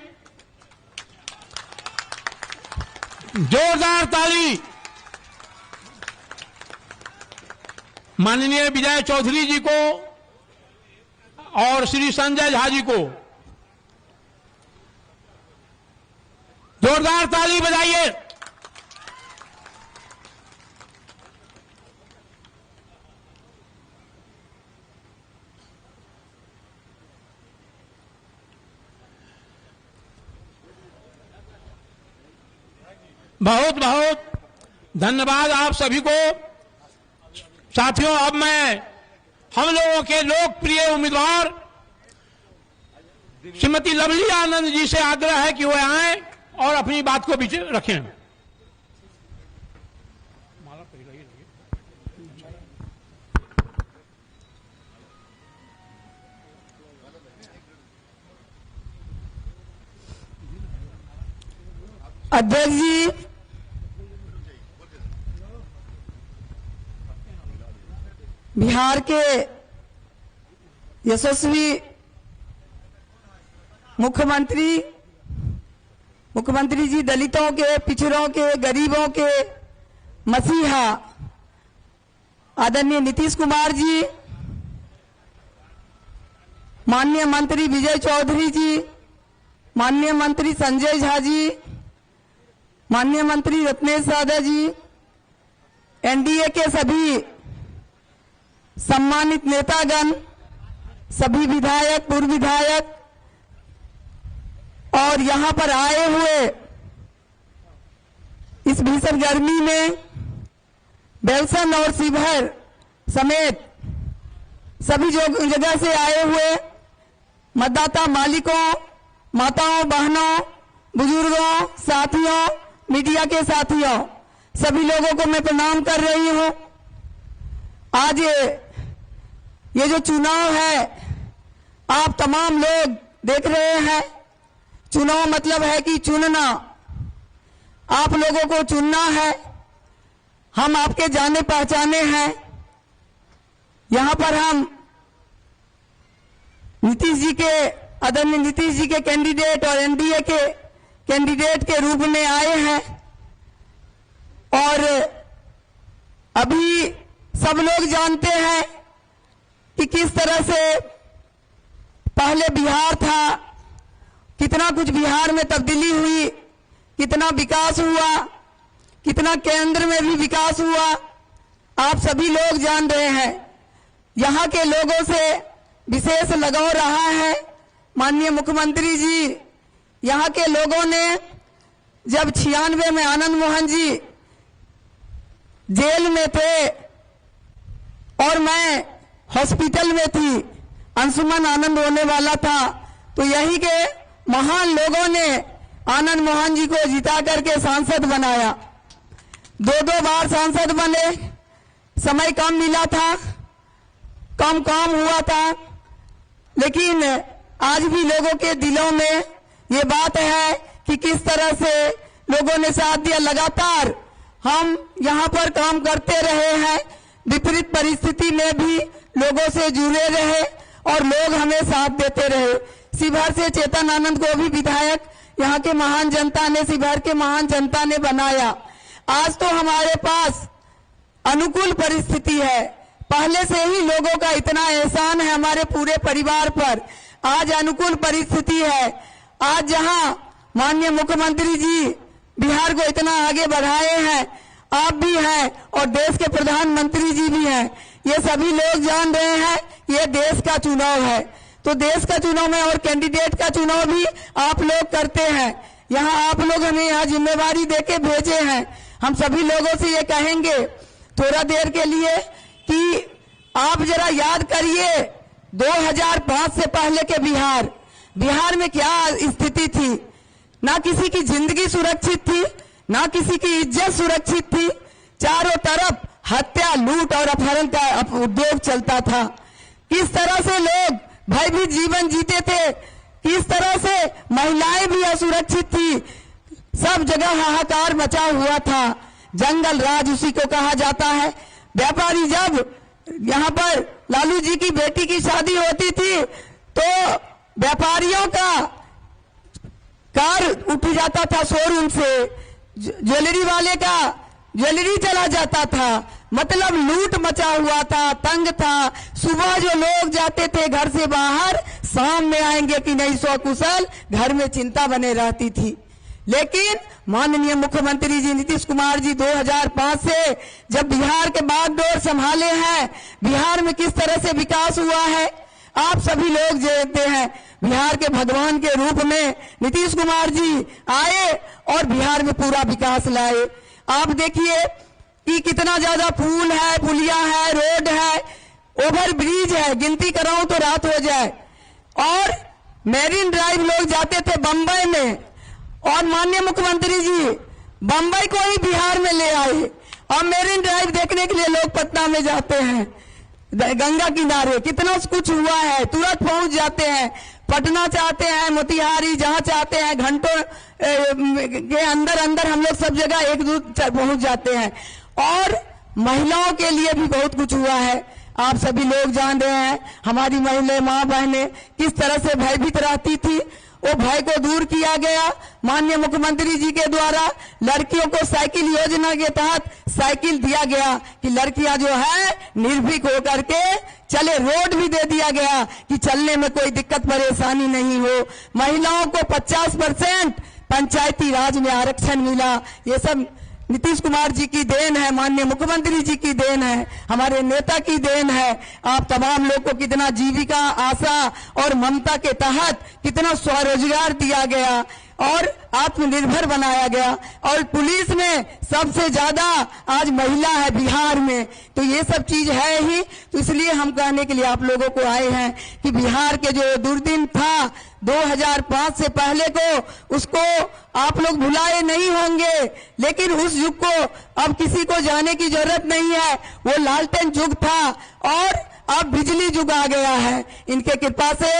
जोरदार ताली। माननीय विजय चौधरी जी को और श्री संजय झा जी को जोरदार ताली बजाइए। बहुत बहुत धन्यवाद आप सभी को। साथियों, अब मैं हम लोगों के लोकप्रिय उम्मीदवार श्रीमती लवली आनंद जी से आग्रह है कि वह आएं और अपनी बात को बीच रखें। अध्यक्ष जी, बिहार के यशस्वी मुख्यमंत्री जी दलितों के, पिछड़ों के, गरीबों के मसीहा आदरणीय नीतीश कुमार जी, माननीय मंत्री विजय चौधरी जी, माननीय मंत्री संजय झा जी, माननीय मंत्री रत्नेश यादव जी, एनडीए के सभी सम्मानित नेतागण, सभी विधायक, पूर्व विधायक और यहां पर आए हुए इस भीषण गर्मी में बेलसन और शिवहर समेत सभी जगह से आए हुए मतदाता मालिकों, माताओं, बहनों, बुजुर्गों, साथियों, मीडिया के साथियों, सभी लोगों को मैं प्रणाम कर रही हूं। आज ये जो चुनाव है आप तमाम लोग देख रहे हैं। चुनाव मतलब है कि चुनना, आप लोगों को चुनना है। हम आपके जाने पहचाने हैं। यहां पर हम नीतीश जी के, आदरणीय नीतीश जी के कैंडिडेट और एनडीए के कैंडिडेट के रूप में आए हैं। और अभी सब लोग जानते हैं कि किस तरह से पहले बिहार था, कितना कुछ बिहार में तब्दीली हुई, कितना विकास हुआ, कितना केंद्र में भी विकास हुआ, आप सभी लोग जान रहे हैं। यहां के लोगों से विशेष लगाव रहा है। माननीय मुख्यमंत्री जी, यहां के लोगों ने जब 96 में आनंद मोहन जी जेल में थे और मैं हॉस्पिटल में थी, अंशुमन आनंद होने वाला था, तो यही के महान लोगों ने आनंद मोहन जी को जिता करके सांसद बनाया। 2 बार सांसद बने, समय कम मिला था, कम काम हुआ था, लेकिन आज भी लोगों के दिलों में ये बात है कि किस तरह से लोगों ने साथ दिया। लगातार हम यहाँ पर काम करते रहे हैं, विपरीत परिस्थिति में भी लोगों से जुड़े रहे और लोग हमें साथ देते रहे। शिवहर से चेतन आनंद को भी विधायक यहाँ के महान जनता ने, शिवहर के महान जनता ने बनाया। आज तो हमारे पास अनुकूल परिस्थिति है, पहले से ही लोगों का इतना एहसान है हमारे पूरे परिवार पर। आज अनुकूल परिस्थिति है। आज जहां माननीय मुख्यमंत्री जी बिहार को इतना आगे बढ़ाए हैं, आप भी हैं और देश के प्रधानमंत्री जी भी हैं, ये सभी लोग जान रहे हैं ये देश का चुनाव है। तो देश का चुनाव में और कैंडिडेट का चुनाव भी आप लोग करते हैं। यहाँ आप लोग हमें यहाँ जिम्मेवारी देके भेजे हैं। हम सभी लोगों से ये कहेंगे थोड़ा देर के लिए कि आप जरा याद करिए 2005 से पहले के बिहार में क्या स्थिति थी। ना किसी की जिंदगी सुरक्षित थी, ना किसी की इज्जत सुरक्षित थी। चारों तरफ हत्या, लूट और अपहरण का उद्योग चलता था। किस तरह से लोग भयभीत जीवन जीते थे, किस तरह से महिलाएं भी असुरक्षित थी। सब जगह हाहाकार मचा हुआ था। जंगल राज उसी को कहा जाता है। व्यापारी जब यहाँ पर लालू जी की बेटी की शादी होती थी तो व्यापारियों का कार उठ जाता था शोरूम से, ज्वेलरी वाले का ज्वेलरी चला जाता था। मतलब लूट मचा हुआ था, तंग था। सुबह जो लोग जाते थे घर से बाहर, शाम में आएंगे कि नहीं सकुशल, घर में चिंता बने रहती थी। लेकिन माननीय मुख्यमंत्री जी नीतीश कुमार जी 2005 से जब बिहार के बागडोर संभाले हैं, बिहार में किस तरह से विकास हुआ है आप सभी लोग जानते हैं। बिहार के भगवान के रूप में नीतीश कुमार जी आए और बिहार में पूरा विकास लाए। आप देखिए कि कितना ज्यादा पुल है, पुलिया है, रोड है, ओवर ब्रिज है, गिनती कराऊं तो रात हो जाए। और मैरीन ड्राइव लोग जाते थे बंबई में, और माननीय मुख्यमंत्री जी बंबई को ही बिहार में ले आए और मैरीन ड्राइव देखने के लिए लोग पटना में जाते हैं। गंगा किनारे कितना कुछ हुआ है, तुरंत पहुंच जाते हैं। पटना चाहते हैं, मोतिहारी, जहां चाहते हैं, घंटों के अंदर हम लोग सब जगह एक दूर पहुंच जाते हैं। और महिलाओं के लिए भी बहुत कुछ हुआ है। आप सभी लोग जान रहे हैं हमारी महिलाएं, माँ बहनें किस तरह से भयभीत रहती थी, वो भय को दूर किया गया माननीय मुख्यमंत्री जी के द्वारा। लड़कियों को साइकिल योजना के तहत साइकिल दिया गया कि लड़कियां जो है निर्भीक होकर के चले। रोड भी दे दिया गया कि चलने में कोई दिक्कत परेशानी नहीं हो। महिलाओं को 50% पंचायती राज में आरक्षण मिला। ये सब नीतीश कुमार जी की देन है, माननीय मुख्यमंत्री जी की देन है, हमारे नेता की देन है। आप तमाम लोग को कितना जीविका आशा और ममता के तहत कितना स्वरोजगार दिया गया और आत्मनिर्भर बनाया गया। और पुलिस में सबसे ज्यादा आज महिला है बिहार में। तो ये सब चीज है ही। तो इसलिए हम कहने के लिए आप लोगों को आए हैं कि बिहार के जो दुर्दिन था 2005 से पहले को, उसको आप लोग भुलाए नहीं होंगे। लेकिन उस युग को अब किसी को जाने की जरूरत नहीं है। वो लालटेन युग था और अब बिजली युग आ गया है। इनके कृपा से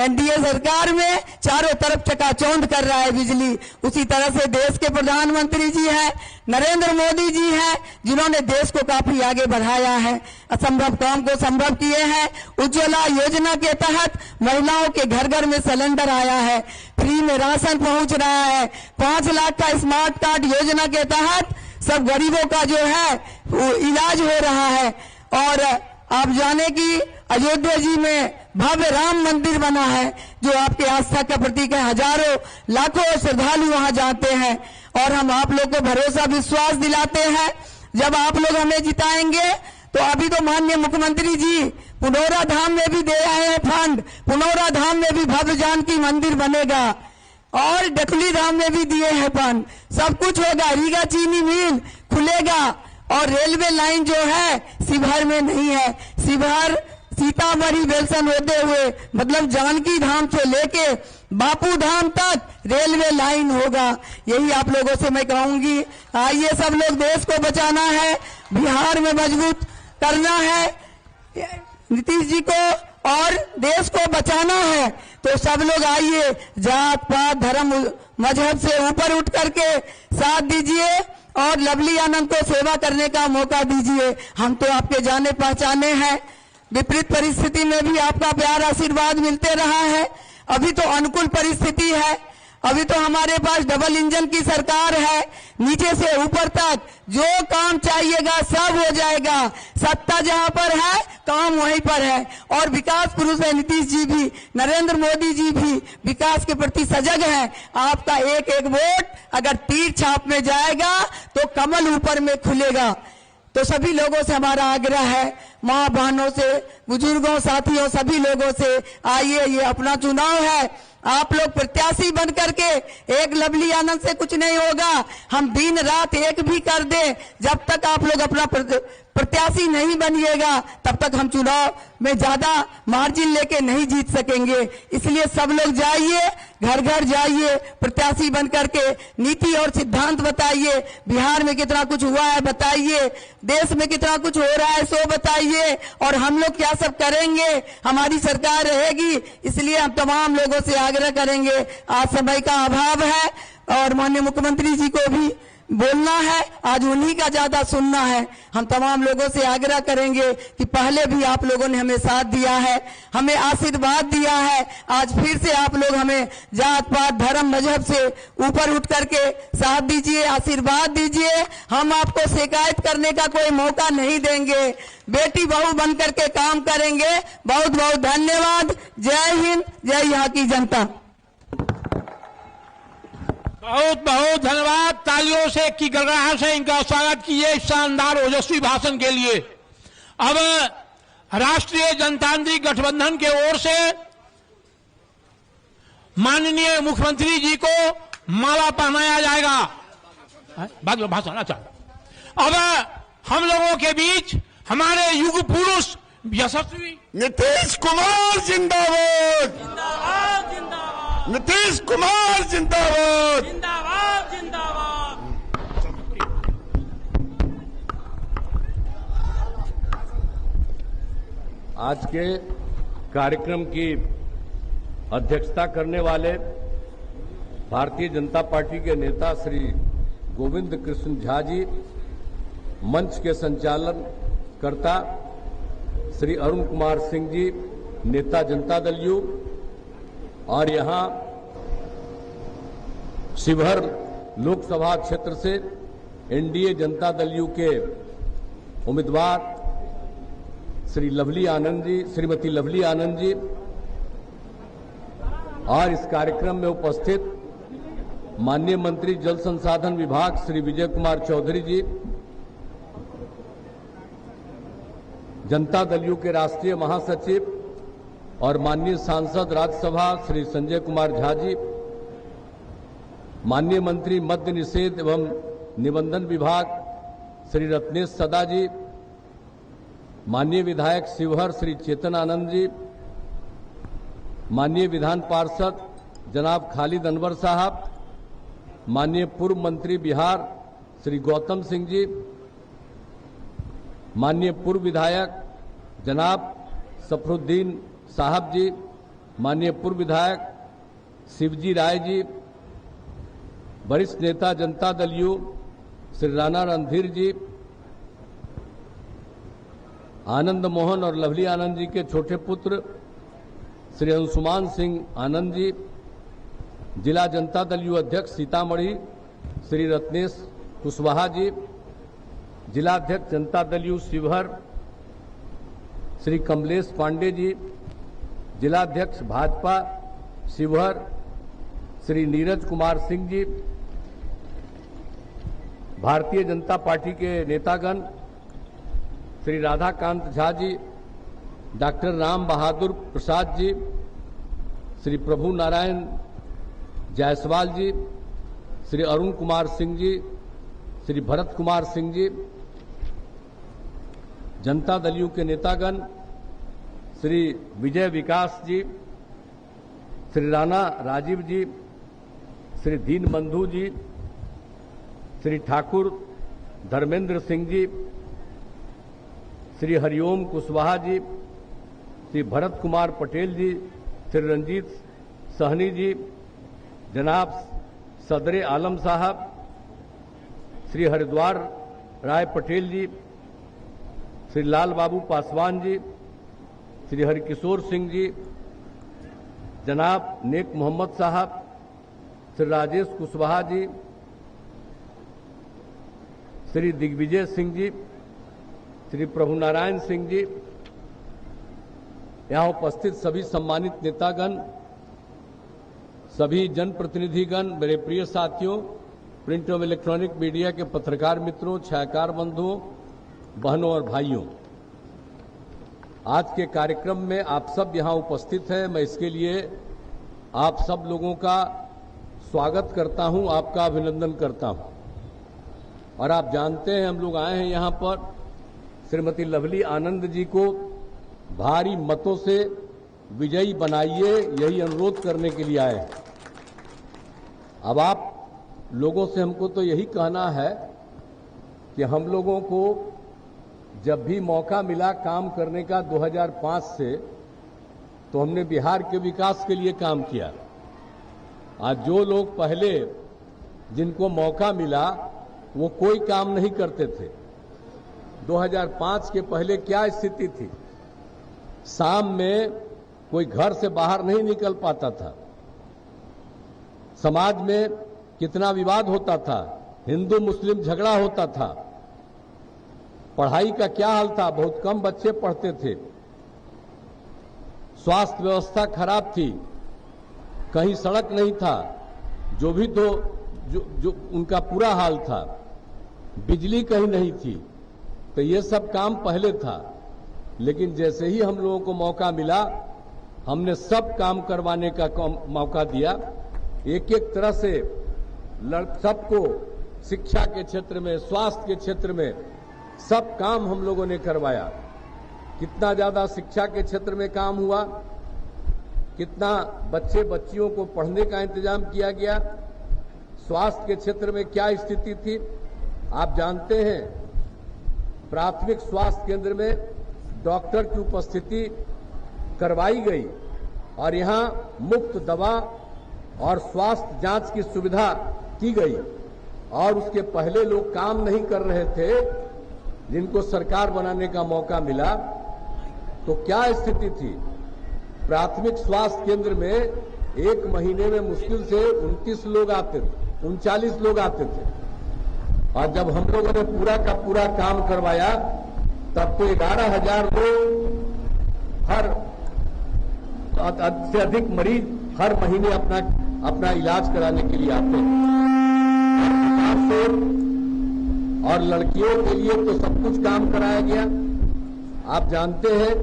एनडीए सरकार में चारों तरफ चकाचौंध कर रहा है बिजली। उसी तरह से देश के प्रधानमंत्री जी हैं, नरेंद्र मोदी जी हैं, जिन्होंने देश को काफी आगे बढ़ाया है, असंभव काम को संभव किए हैं। उज्ज्वला योजना के तहत महिलाओं के घर घर में सिलेंडर आया है, फ्री में राशन पहुंच रहा है। 5 लाख का स्मार्ट कार्ड योजना के तहत सब गरीबों का जो है वो इलाज हो रहा है। और आप जाने की अयोध्या जी में भव्य राम मंदिर बना है, जो आपके आस्था का प्रतीक है। हजारों लाखों श्रद्धालु वहां जाते हैं और हम आप लोग को भरोसा विश्वास दिलाते हैं जब आप लोग हमें जिताएंगे। तो अभी तो माननीय मुख्यमंत्री जी पुनौरा धाम में भी दे आए हैं फंड। पुनौरा धाम में भी भव्य जानकी मंदिर बनेगा और डकली धाम में भी दिए हैं फंड। सब कुछ होगा। रीगा चीनी मिल खुलेगा और रेलवे लाइन जो है शिवहर में नहीं है। शिवहर सीतामढ़ी बेलसन होते हुए मतलब जानकी धाम से लेके बापू धाम तक रेलवे लाइन होगा। यही आप लोगों से मैं कहूंगी। आइए सब लोग, देश को बचाना है, बिहार में मजबूत करना है नीतीश जी को और देश को बचाना है। तो सब लोग आइए, जात पात धर्म मजहब से ऊपर उठ करके साथ दीजिए और लवली आनंद को सेवा करने का मौका दीजिए। हम तो आपके जाने पहचाने हैं, विपरीत परिस्थिति में भी आपका प्यार आशीर्वाद मिलते रहा है। अभी तो अनुकूल परिस्थिति है, अभी तो हमारे पास डबल इंजन की सरकार है, नीचे से ऊपर तक जो काम चाहिएगा सब हो जाएगा। सत्ता जहां पर है काम वहीं पर है। और विकास पुरुष है नीतीश जी भी, नरेंद्र मोदी जी भी विकास के प्रति सजग हैं। आपका एक एक वोट अगर तीर छाप में जाएगा तो कमल ऊपर में खुलेगा। तो सभी लोगों से हमारा आग्रह है, माँ बहनों से, बुजुर्गों, साथियों, सभी लोगों से, आइए, ये अपना चुनाव है। आप लोग प्रत्याशी बन करके, एक लवली आनंद से कुछ नहीं होगा, हम दिन रात एक भी कर दे, जब तक आप लोग अपना प्रत्याशी नहीं बनिएगा तब तक हम चुनाव में ज्यादा मार्जिन लेके नहीं जीत सकेंगे। इसलिए सब लोग जाइए, घर घर जाइए, प्रत्याशी बन करके नीति और सिद्धांत बताइए, बिहार में कितना कुछ हुआ है बताइए, देश में कितना कुछ हो रहा है सो बताइए, और हम लोग क्या सब करेंगे, हमारी सरकार रहेगी। इसलिए हम तमाम लोगों से आग्रह करेंगे, आज समय का अभाव है और माननीय मुख्यमंत्री जी को भी बोलना है, आज उन्हीं का ज्यादा सुनना है। हम तमाम लोगों से आग्रह करेंगे कि पहले भी आप लोगों ने हमें साथ दिया है, हमें आशीर्वाद दिया है, आज फिर से आप लोग हमें जात पात धर्म मजहब से ऊपर उठ करके साथ दीजिए, आशीर्वाद दीजिए। हम आपको शिकायत करने का कोई मौका नहीं देंगे, बेटी बहू बन करके काम करेंगे। बहुत बहुत धन्यवाद। जय हिंद, जय यहाँ की जनता। बहुत बहुत धन्यवाद। तालियों से की गड़गड़ाहट से इनका स्वागत कीजिए शानदार ओजस्वी भाषण के लिए। अब राष्ट्रीय जनतांत्रिक गठबंधन के ओर से माननीय मुख्यमंत्री जी को माला पहनाया जाएगा। बाद में भाषण। अच्छा, अब हम लोगों के बीच हमारे युग पुरुष यशस्वी नीतीश कुमार जिंदाबाद, जिंदाबाद जिंदाबाद, नीतीश कुमार जिंदाबाद। जिंदाबाद जिंदाबाद। आज के कार्यक्रम की अध्यक्षता करने वाले भारतीय जनता पार्टी के नेता श्री गोविंद कृष्ण झा जी, मंच के संचालन कर्ता श्री अरुण कुमार सिंह जी, नेता जनता दल यू, और यहां शिवहर लोकसभा क्षेत्र से एनडीए जनता दल यू के उम्मीदवार श्री लवली आनंद जी, श्रीमती लवली आनंद जी, और इस कार्यक्रम में उपस्थित माननीय मंत्री जल संसाधन विभाग श्री विजय कुमार चौधरी जी, जनता दल यू के राष्ट्रीय महासचिव और माननीय सांसद राज्यसभा श्री संजय कुमार झा जी, माननीय मंत्री मद्य निषेध एवं निबंधन विभाग श्री रत्नेश सदा जी, माननीय विधायक शिवहर श्री चेतन आनंद जी, माननीय विधान पार्षद जनाब खालिद अनवर साहब, माननीय पूर्व मंत्री बिहार श्री गौतम सिंह जी, माननीय पूर्व विधायक जनाब सफरुद्दीन साहब जी, माननीय पूर्व विधायक शिवजी राय जी, वरिष्ठ नेता जनता दल यू श्री राणा रणधीर जी, आनंद मोहन और लवली आनंद जी के छोटे पुत्र श्री अंशुमान सिंह आनंद जी, जिला जनता दल यू अध्यक्ष सीतामढ़ी श्री रत्नेश कुशवाहा जी, जिलाध्यक्ष जनता दल यू शिवहर श्री कमलेश पांडे जी, जिलाध्यक्ष भाजपा शिवहर श्री नीरज कुमार सिंह जी, भारतीय जनता पार्टी के नेतागण Shri Radhakant Jha ji, doctor Ram Bahadur Prasad ji, Shri Prabhu Narayan Jaiswal ji, Shri Arun Kumar Singh ji, Shri Bharat Kumar Singh ji, Janata Dal you के नेतागण श्री विजय विकास जी, श्री राणा राजीव जी, श्री दीन बंधु जी, श्री ठाकुर धर्मेंद्र सिंह जी, श्री हरिओम कुशवाहा जी, श्री भरत कुमार पटेल जी, श्री रंजीत सहनी जी, जनाब सदर आलम साहब, श्री हरिद्वार राय पटेल जी, श्री लाल बाबू पासवान जी, श्री हरकिशोर सिंह जी, जनाब नेक मोहम्मद साहब, श्री राजेश कुशवाहा जी, श्री दिग्विजय सिंह जी, श्री प्रभु नारायण सिंह जी, यहां उपस्थित सभी सम्मानित नेतागण, सभी जनप्रतिनिधिगण, मेरे प्रिय साथियों, प्रिंट एवं इलेक्ट्रॉनिक मीडिया के पत्रकार मित्रों, छायाकार बंधुओं, बहनों और भाइयों, आज के कार्यक्रम में आप सब यहां उपस्थित हैं। मैं इसके लिए आप सब लोगों का स्वागत करता हूं, आपका अभिनंदन करता हूं। और आप जानते हैं हम लोग आए हैं यहां पर श्रीमती लवली आनंद जी को भारी मतों से विजयी बनाइए, यही अनुरोध करने के लिए आए हैं। अब आप लोगों से हमको तो यही कहना है कि हम लोगों को जब भी मौका मिला काम करने का 2005 से, तो हमने बिहार के विकास के लिए काम किया। आज जो लोग पहले जिनको मौका मिला वो कोई काम नहीं करते थे। 2005 के पहले क्या स्थिति थी? शाम में कोई घर से बाहर नहीं निकल पाता था, समाज में कितना विवाद होता था, हिंदू मुस्लिम झगड़ा होता था, पढ़ाई का क्या हाल था, बहुत कम बच्चे पढ़ते थे, स्वास्थ्य व्यवस्था खराब थी, कहीं सड़क नहीं था, जो भी तो जो उनका पूरा हाल था, बिजली कहीं नहीं थी। तो ये सब काम पहले था, लेकिन जैसे ही हम लोगों को मौका मिला, हमने सब काम करवाने का मौका दिया। एक एक तरह से सबको शिक्षा के क्षेत्र में, स्वास्थ्य के क्षेत्र में सब काम हम लोगों ने करवाया। कितना ज्यादा शिक्षा के क्षेत्र में काम हुआ, कितना बच्चे बच्चियों को पढ़ने का इंतजाम किया गया, स्वास्थ्य के क्षेत्र में क्या स्थिति थी। आप जानते हैं प्राथमिक स्वास्थ्य केंद्र में डॉक्टर की उपस्थिति करवाई गई और यहां मुफ्त दवा और स्वास्थ्य जांच की सुविधा की गई। और उसके पहले लोग काम नहीं कर रहे थे, जिनको सरकार बनाने का मौका मिला तो क्या स्थिति थी? प्राथमिक स्वास्थ्य केंद्र में एक महीने में मुश्किल से 29 लोग आते थे, 39 लोग आते थे। और जब हम लोगों ने पूरा का पूरा काम करवाया तब तो 11,000 लोग हर से अधिक मरीज हर महीने अपना इलाज कराने के लिए आते हैं। और लड़कियों के लिए तो सब कुछ काम कराया गया। आप जानते हैं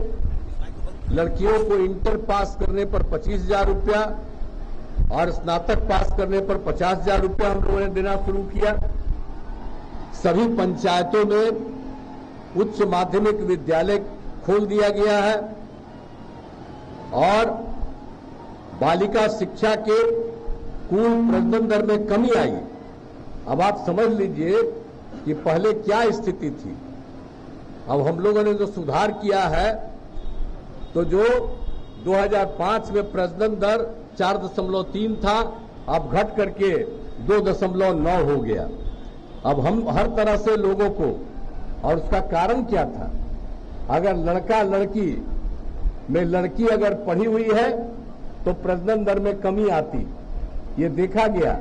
लड़कियों को इंटर पास करने पर 25,000 रुपया और स्नातक पास करने पर 50,000 रुपया हम लोगों ने देना शुरू किया। सभी पंचायतों में उच्च माध्यमिक विद्यालय खोल दिया गया है और बालिका शिक्षा के कुल प्रजनन दर में कमी आई। अब आप समझ लीजिए कि पहले क्या स्थिति थी। अब हम लोगों ने जो सुधार किया है, तो जो 2005 में प्रजनन दर 4.3 था, अब घट करके 2.9 हो गया। अब हम हर तरह से लोगों को, और उसका कारण क्या था? अगर लड़का लड़की में लड़की अगर पढ़ी हुई है तो प्रजनन दर में कमी आती, ये देखा गया।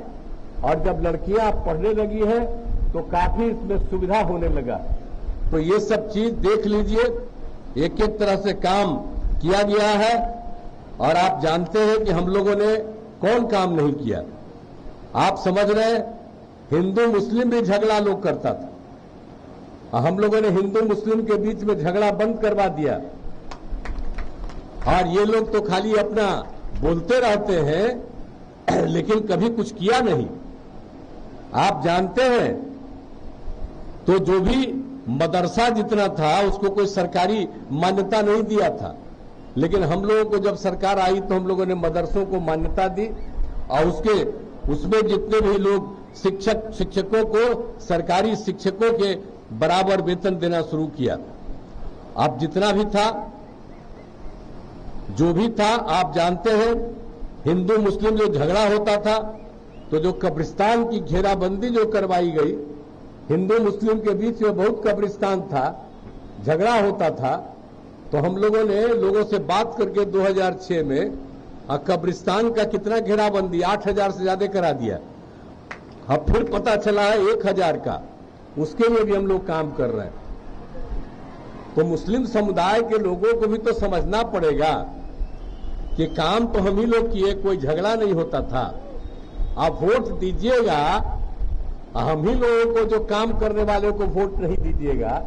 और जब लड़कियां पढ़ने लगी हैं तो काफी इसमें सुविधा होने लगा। तो ये सब चीज देख लीजिए, एक एक तरह से काम किया गया है। और आप जानते हैं कि हम लोगों ने कौन काम नहीं किया। आप समझ रहे हैं, हिंदू मुस्लिम भी झगड़ा लोग करता था, हम लोगों ने हिंदू मुस्लिम के बीच में झगड़ा बंद करवा दिया। और ये लोग तो खाली अपना बोलते रहते हैं, लेकिन कभी कुछ किया नहीं। आप जानते हैं, तो जो भी मदरसा जितना था उसको कोई सरकारी मान्यता नहीं दिया था, लेकिन हम लोगों को जब सरकार आई तो हम लोगों ने मदरसों को मान्यता दी और उसमें जितने भी लोग शिक्षकों को सरकारी शिक्षकों के बराबर वेतन देना शुरू किया। अब जितना भी था, जो भी था, आप जानते हैं हिंदू मुस्लिम जो झगड़ा होता था तो जो कब्रिस्तान की घेराबंदी जो करवाई गई, हिंदू मुस्लिम के बीच में बहुत कब्रिस्तान था, झगड़ा होता था, तो हम लोगों ने लोगों से बात करके 2006 में कब्रिस्तान का कितना घेराबंदी 8000 से ज्यादा करा दिया। अब फिर पता चला है 1000 का, उसके लिए भी हम लोग काम कर रहे हैं। तो मुस्लिम समुदाय के लोगों को भी तो समझना पड़ेगा कि काम तो हम ही लोग किए, कोई झगड़ा नहीं होता था। आप वोट दीजिएगा, हम ही लोगों को जो काम करने वाले को वोट नहीं दीजिएगा,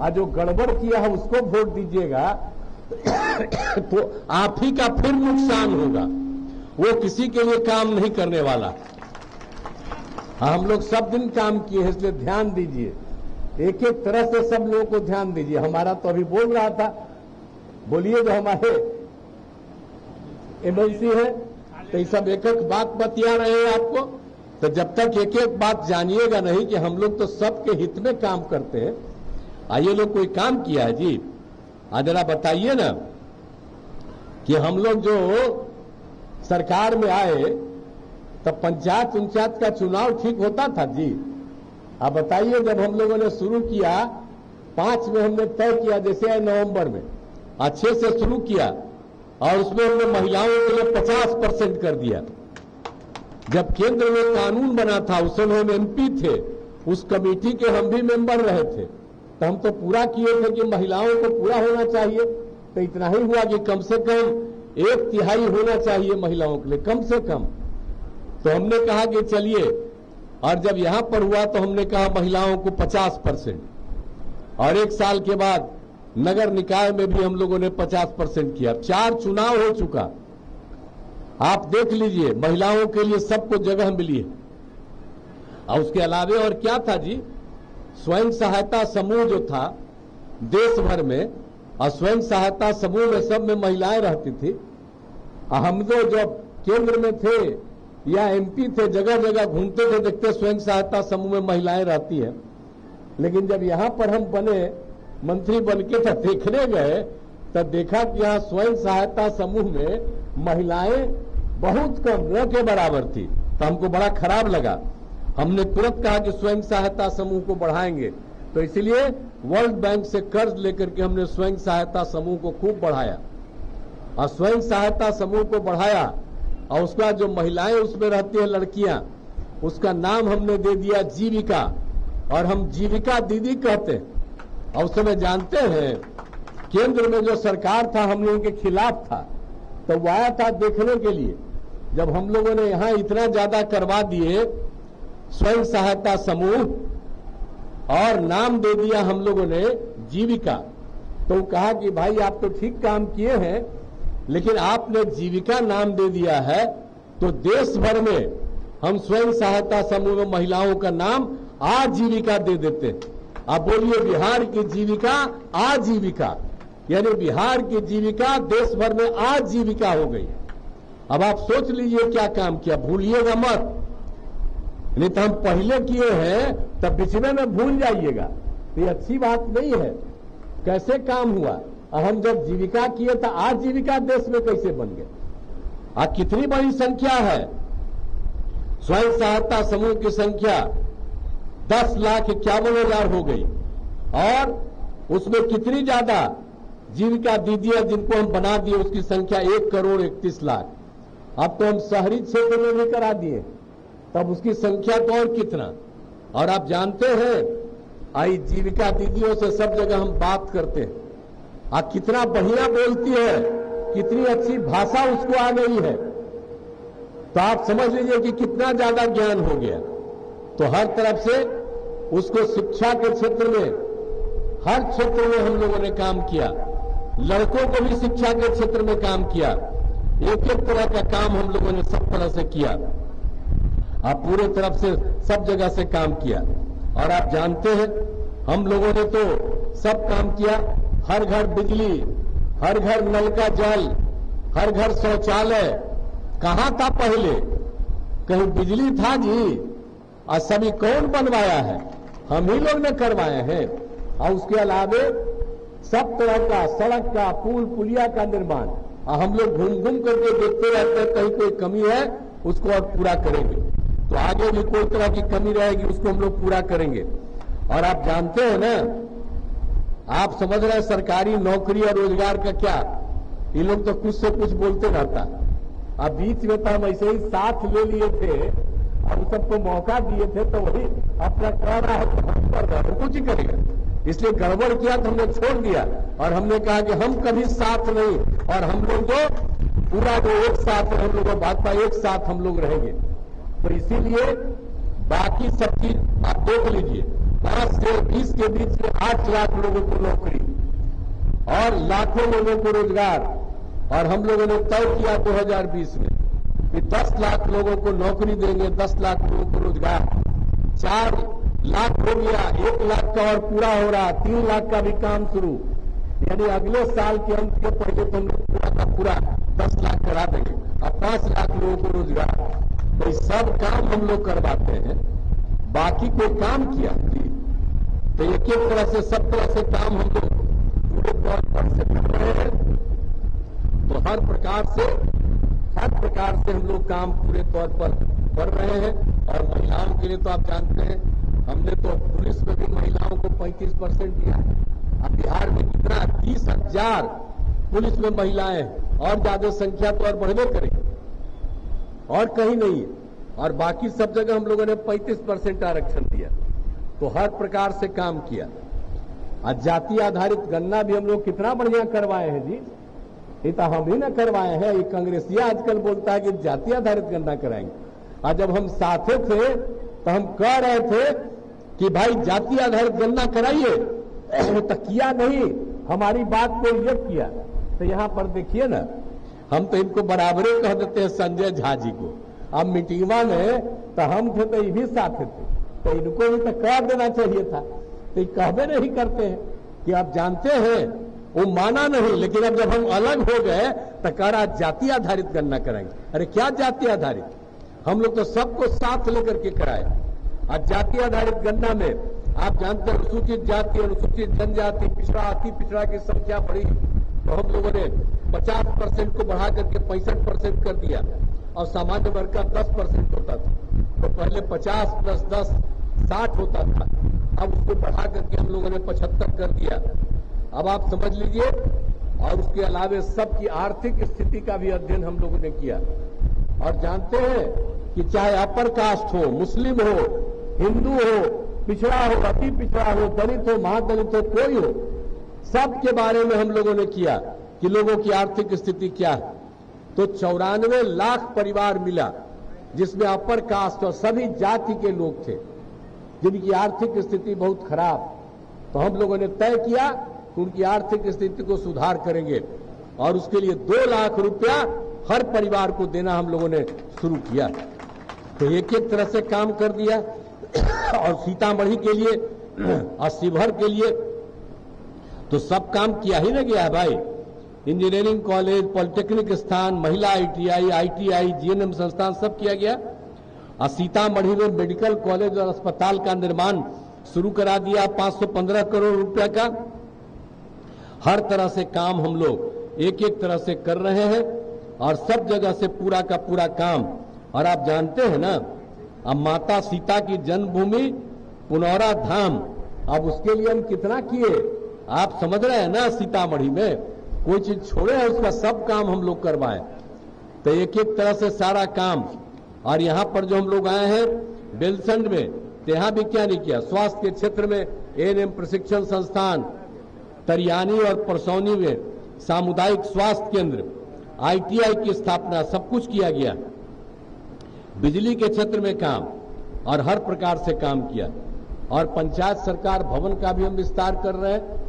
और जो गड़बड़ किया है उसको वोट दीजिएगा, तो आप ही का फिर नुकसान होगा। वो किसी के लिए काम नहीं करने वाला। हम लोग सब दिन काम किए हैं, इसलिए ध्यान दीजिए, एक एक तरह से सब लोगों को ध्यान दीजिए। हमारा तो अभी बोल रहा था, बोलिए जो हमारे एमएलसी है, तो ये सब एक एक बात बतिया रहे हैं आपको। तो जब तक एक एक बात जानिएगा नहीं कि हम लोग तो सबके हित में काम करते हैं। आइए लोग कोई काम किया है जी, आज जरा बताइए ना कि हम लोग जो सरकार में आए तब पंचायत उंचायत का चुनाव ठीक होता था जी? आप बताइए, जब हम लोगों ने शुरू किया 5 में हमने तय किया, जैसे नवंबर में अच्छे से शुरू किया, और उसमें हमने महिलाओं के लिए 50% कर दिया। जब केंद्र में कानून बना था, उस समय हम एमपी थे, उस कमेटी के हम भी मेंबर रहे थे, तो हम तो पूरा किए थे कि महिलाओं को पूरा होना चाहिए। तो इतना ही हुआ कि कम से कम 1/3 होना चाहिए महिलाओं के लिए, कम से कम। तो हमने कहा कि चलिए, और जब यहां पर हुआ तो हमने कहा महिलाओं को 50%, और 1 साल के बाद नगर निकाय में भी हम लोगों ने 50% किया। 4 चुनाव हो चुका, आप देख लीजिए, महिलाओं के लिए सबको जगह मिली है। और उसके अलावे और क्या था जी, स्वयं सहायता समूह जो था देश भर में, और स्वयं सहायता समूह में सब में महिलाएं रहती थी। हम तो जब केंद्र में थे या एमपी थे, जगह जगह घूमते थे, देखते स्वयं सहायता समूह में महिलाएं रहती हैं। लेकिन जब यहां पर हम बने, मंत्री बनके तब देखने गए, तब देखा कि यहाँ स्वयं सहायता समूह में महिलाएं बहुत कम, न के बराबर थी। तो हमको बड़ा खराब लगा। हमने तुरंत कहा कि स्वयं सहायता समूह को बढ़ाएंगे। तो इसलिए वर्ल्ड बैंक से कर्ज लेकर के हमने स्वयं सहायता समूह को खूब बढ़ाया, और स्वयं सहायता समूह को बढ़ाया, और उसका जो महिलाएं उसमें रहती हैं, लड़कियां, उसका नाम हमने दे दिया जीविका, और हम जीविका दीदी कहते हैं। और उस समय जानते हैं, केंद्र में जो सरकार था हम लोगों के खिलाफ था, तो वो आया था देखने के लिए। जब हम लोगों ने यहाँ इतना ज्यादा करवा दिए स्वयं सहायता समूह, और नाम दे दिया हम लोगों ने जीविका, तो कहा कि भाई आप तो ठीक काम किए हैं, लेकिन आपने जीविका नाम दे दिया है, तो देश भर में हम स्वयं सहायता समूह में महिलाओं का नाम आजीविका दे देते। आप बोलिए, बिहार की जीविका आजीविका, यानी बिहार की जीविका देश भर में आजीविका हो गई। अब आप सोच लीजिए क्या काम किया, भूलिएगा मत, नहीं तो हम पहले किए हैं तब बिचने में भूल जाइएगा, तो ये अच्छी बात नहीं है। कैसे काम हुआ, हम जब जीविका किए तो आजीविका देश में कैसे बन गए। कितनी बड़ी संख्या है, स्वयं सहायता समूह की संख्या 10,51,000 हो गई, और उसमें कितनी ज्यादा जीविका दीदियां जिनको हम बना दिए, उसकी संख्या 1,31,00,000। अब तो हम शहरी क्षेत्र में भी करा दिए, तब उसकी संख्या तो और कितना। और आप जानते हैं, आई जीविका दीदियों से सब जगह हम बात करते हैं, कितना बढ़िया बोलती है, कितनी अच्छी भाषा उसको आ गई है, तो आप समझ लीजिए कि कितना ज्यादा ज्ञान हो गया। तो हर तरफ से उसको शिक्षा के क्षेत्र में, हर क्षेत्र में हम लोगों ने काम किया, लड़कों को भी शिक्षा के क्षेत्र में काम किया, एक एक तरह का काम हम लोगों ने सब तरह से किया, आप पूरे तरफ से सब जगह से काम किया। और आप जानते हैं, हम लोगों ने तो सब काम किया, हर घर बिजली, हर घर नल का जल, हर घर शौचालय। कहां था पहले, कहीं बिजली था जी? और सभी कौन बनवाया है, हम ही लोग ने करवाए हैं। और उसके अलावे सब तरह का सड़क का, पुल पुलिया का निर्माण, और हम लोग घूम घूम करके देखते रहते हैं, कहीं कोई कमी है उसको और पूरा करेंगे। तो आगे भी कोई तरह की कमी रहेगी उसको हम लोग पूरा करेंगे। और आप जानते हैं ना, आप समझ रहे हैं सरकारी नौकरी और रोजगार का क्या, ये लोग तो कुछ से कुछ बोलते रहता। अब बीच में तो हम ऐसे ही साथ ले लिए थे और सबको मौका दिए थे, तो वही अपना कर रहा है तो हम कर रहे हैं, कुछ ही करेगा। इसलिए गड़बड़ किया तो हमने छोड़ दिया और हमने कहा कि हम कभी साथ नहीं, और हम लोग तो पूरा जो एक साथ हम लोग भाजपा एक साथ हम लोग रहेंगे। तो इसीलिए बाकी सब चीज आप देख लीजिए, 5 से 20 के बीच में 8 लाख लोगों को नौकरी और लाखों लोगों को रोजगार। और हम लोगों ने तय किया 2020 में कि 10 लाख लोगों को नौकरी देंगे, 10 लाख लोगों को रोजगार। 4 लाख हो गया, 1 लाख का और पूरा हो रहा, 3 लाख का भी काम शुरू, यानी अगले साल के अंत के पहले तो हम लोग पूरा का पूरा 10 लाख करा देंगे और 5 लाख लोगों को रोजगार। तो ये सब काम हम लोग करवाते हैं, बाकी कोई काम किया तो एक एक तरह से सब तरह से काम हम लोग पूरे तौर पर से कर रहे हैं। तो हर प्रकार से हम लोग काम पूरे तौर पर कर रहे हैं। और महिलाओं के लिए तो आप जानते हैं, हमने तो पुलिस में भी महिलाओं को 35% दिया। अब बिहार में कितना 30,000 पुलिस में महिलाएं, और ज्यादा संख्या तो और बढ़ने करेगी, और कहीं नहीं है। और बाकी सब जगह हम लोगों ने 35% आरक्षण दिया। तो हर प्रकार से काम किया। आज जाति आधारित गणना भी हम लोग कितना बढ़िया करवाए हैं जी, ये तो हम ही ना करवाए हैं। ये कांग्रेसिया आजकल बोलता है कि जाति आधारित गणना कराएंगे। और जब हम साथे थे तो हम कह रहे थे कि भाई जाति आधारित गणना कराइए, तो किया नहीं, हमारी बात को रिजेक्ट किया। तो यहां पर देखिए ना, हम तो इनको बराबरे कह देते हैं संजय झा जी को। अब मीटिंगवा में तो हम थे तो ये भी साथ थे, तो इनको भी तो कह देना चाहिए था। तो ये कहबे नहीं करते हैं कि आप जानते हैं, वो माना नहीं। लेकिन अब जब हम अलग हो गए तो कह रहा जाति आधारित गणना कराएंगे। अरे क्या जाति आधारित, हम लोग तो सबको साथ लेकर के कराए। आज जाति आधारित गणना में आप जानते हैं अनुसूचित जाति, अनुसूचित जनजाति, पिछड़ा, अति पिछड़ा की संख्या बढ़ी। तो हम लोगों ने 50% को बढ़ा करके 65% कर दिया, और सामान्य वर्ग का 10% होता था। तो पहले 50 + 10 60 होता था, अब उसको बढ़ा करके हम लोगों ने 75 कर दिया। अब आप समझ लीजिए। और उसके अलावे सबकी आर्थिक स्थिति का भी अध्ययन हम लोगों ने किया। और जानते हैं कि चाहे अपर कास्ट हो, मुस्लिम हो, हिंदू हो, पिछड़ा हो, अति पिछड़ा हो, दलित हो, महादलित हो, कोई हो, सबके बारे में हम लोगों ने किया कि लोगों की आर्थिक स्थिति क्या है। तो 94 लाख परिवार मिला, जिसमें अपर कास्ट और सभी जाति के लोग थे जिनकी आर्थिक स्थिति बहुत खराब। तो हम लोगों ने तय किया कि उनकी आर्थिक स्थिति को सुधार करेंगे, और उसके लिए 2 लाख रुपया हर परिवार को देना हम लोगों ने शुरू किया। तो एक एक तरह से काम कर दिया। और सीतामढ़ी के लिए और शिवहर के लिए तो सब काम किया ही ना गया है भाई। इंजीनियरिंग कॉलेज, पॉलिटेक्निक स्थान, महिला ITI, GNM संस्थान सब किया गया। और सीतामढ़ी में मेडिकल कॉलेज और अस्पताल का निर्माण शुरू करा दिया 515 करोड़ रुपया का। हर तरह से काम हम लोग एक एक तरह से कर रहे हैं, और सब जगह से पूरा का पूरा काम। और आप जानते हैं ना, अब माता सीता की जन्मभूमि पुनौरा धाम, अब उसके लिए हम कितना किए आप समझ रहे हैं ना। सीतामढ़ी में कोई चीज छोड़े है, उसका सब काम हम लोग करवाए। तो एक एक तरह से सारा काम। और यहाँ पर जो हम लोग आए हैं बेलसंड में, तो यहाँ भी क्या नहीं किया। स्वास्थ्य के क्षेत्र में ANM प्रशिक्षण संस्थान, तरियानी और परसौनी में सामुदायिक स्वास्थ्य केंद्र, ITI की स्थापना, सब कुछ किया गया। बिजली के क्षेत्र में काम, और हर प्रकार से काम किया। और पंचायत सरकार भवन का भी हम विस्तार कर रहे हैं।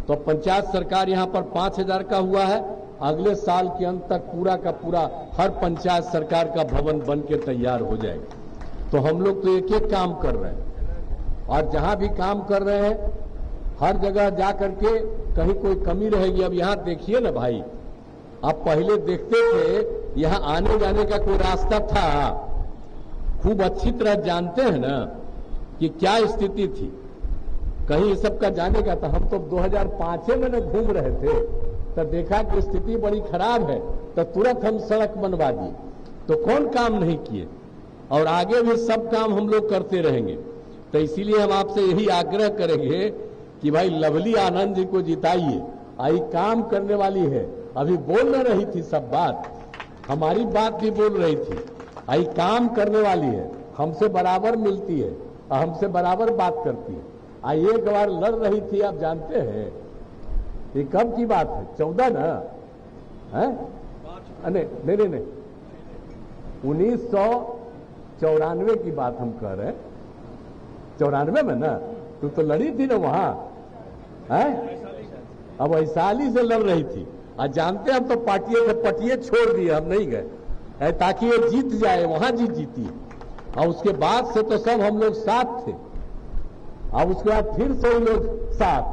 तो पंचायत सरकार यहाँ पर 5000 का हुआ है। अगले साल के अंत तक पूरा का पूरा हर पंचायत सरकार का भवन बन के तैयार हो जाएगा। तो हम लोग तो एक एक काम कर रहे हैं, और जहां भी काम कर रहे हैं हर जगह जा करके कहीं कोई कमी रहेगी। अब यहाँ देखिए ना भाई, आप पहले देखते थे यहाँ आने जाने का कोई रास्ता था, खूब अच्छी तरह जानते हैं ना कि क्या स्थिति थी, कहीं इस सब का जाने का था। हम तो 2005 में न घूम रहे थे, तो देखा कि स्थिति बड़ी खराब है, तो तुरंत हम सड़क बनवा दी। तो कौन काम नहीं किए। और आगे भी सब काम हम लोग करते रहेंगे। तो इसीलिए हम आपसे यही आग्रह करेंगे कि भाई लवली आनंद जी को जिताइए। आई काम करने वाली है, अभी बोल न रही थी सब बात, हमारी बात भी बोल रही थी। आई काम करने वाली है, हमसे बराबर मिलती है और हमसे बराबर बात करती है। आई एक बार लड़ रही थी, आप जानते हैं ये कब की बात है? 14 ना है? नहीं 1994 की बात हम कह रहे हैं। 94 में ना तू तो लड़ी थी ना वहां, है? अब वैशाली से लड़ रही थी। आज जानते हम तो पटिए छोड़ दिए, हम नहीं गए ताकि ये जीत जाए, वहां जीती। और उसके बाद से तो सब हम लोग साथ थे, अब उसके बाद फिर से ही लोग साथ,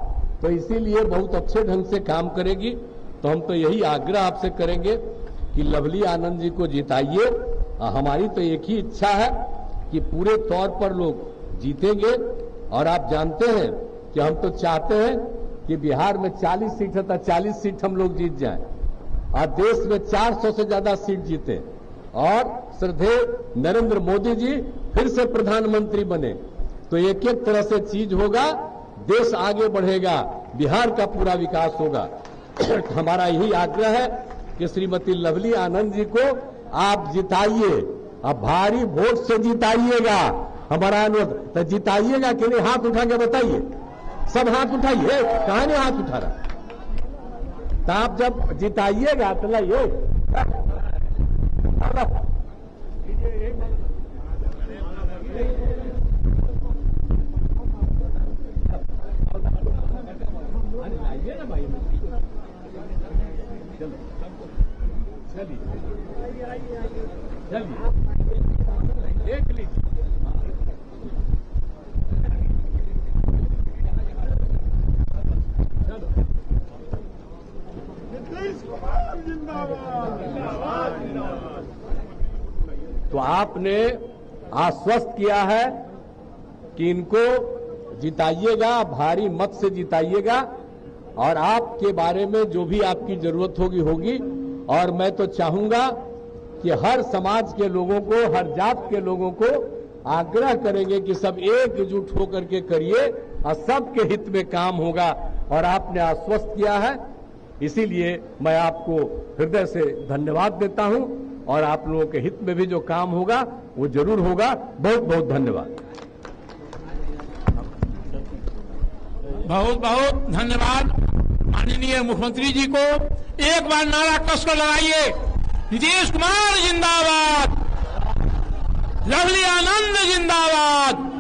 तो इसीलिए बहुत अच्छे ढंग से काम करेगी। तो हम तो यही आग्रह आपसे करेंगे कि लवली आनंद जी को जिताइए। हमारी तो एक ही इच्छा है कि पूरे तौर पर लोग जीतेंगे। और आप जानते हैं कि हम तो चाहते हैं कि बिहार में 40 सीट है तो 40 सीट हम लोग जीत जाएं और देश में 400 से ज्यादा सीट जीते और श्रद्धेय नरेंद्र मोदी जी फिर से प्रधानमंत्री बने। तो एक एक तरह से चीज होगा, देश आगे बढ़ेगा, बिहार का पूरा विकास होगा। हमारा यही आग्रह है कि श्रीमती लवली आनंद जी को आप जिताइए, अब भारी वोट से जिताइएगा। हमारा अनुरोध तो जिताइएगा कि नहीं, हाथ उठा के बताइए। सब हाथ उठाइए, कहां नहीं हाथ उठा रहा? तो आप जब जिताइएगा तो लाइए। देख लीजिए तो आपने आश्वस्त किया है कि इनको जिताइएगा, भारी मत से जिताइएगा और आपके बारे में जो भी आपकी जरूरत होगी। और मैं तो चाहूंगा कि हर समाज के लोगों को, हर जात के लोगों को आग्रह करेंगे कि सब एकजुट होकर के करिए और सबके हित में काम होगा। और आपने आश्वस्त किया है, इसीलिए मैं आपको हृदय से धन्यवाद देता हूं और आप लोगों के हित में भी जो काम होगा वो जरूर होगा। बहुत बहुत धन्यवाद। बहुत बहुत धन्यवाद माननीय मुख्यमंत्री जी को। एक बार नारा कसकर लगाइए, नीतीश कुमार जिंदाबाद, लवली आनंद जिंदाबाद।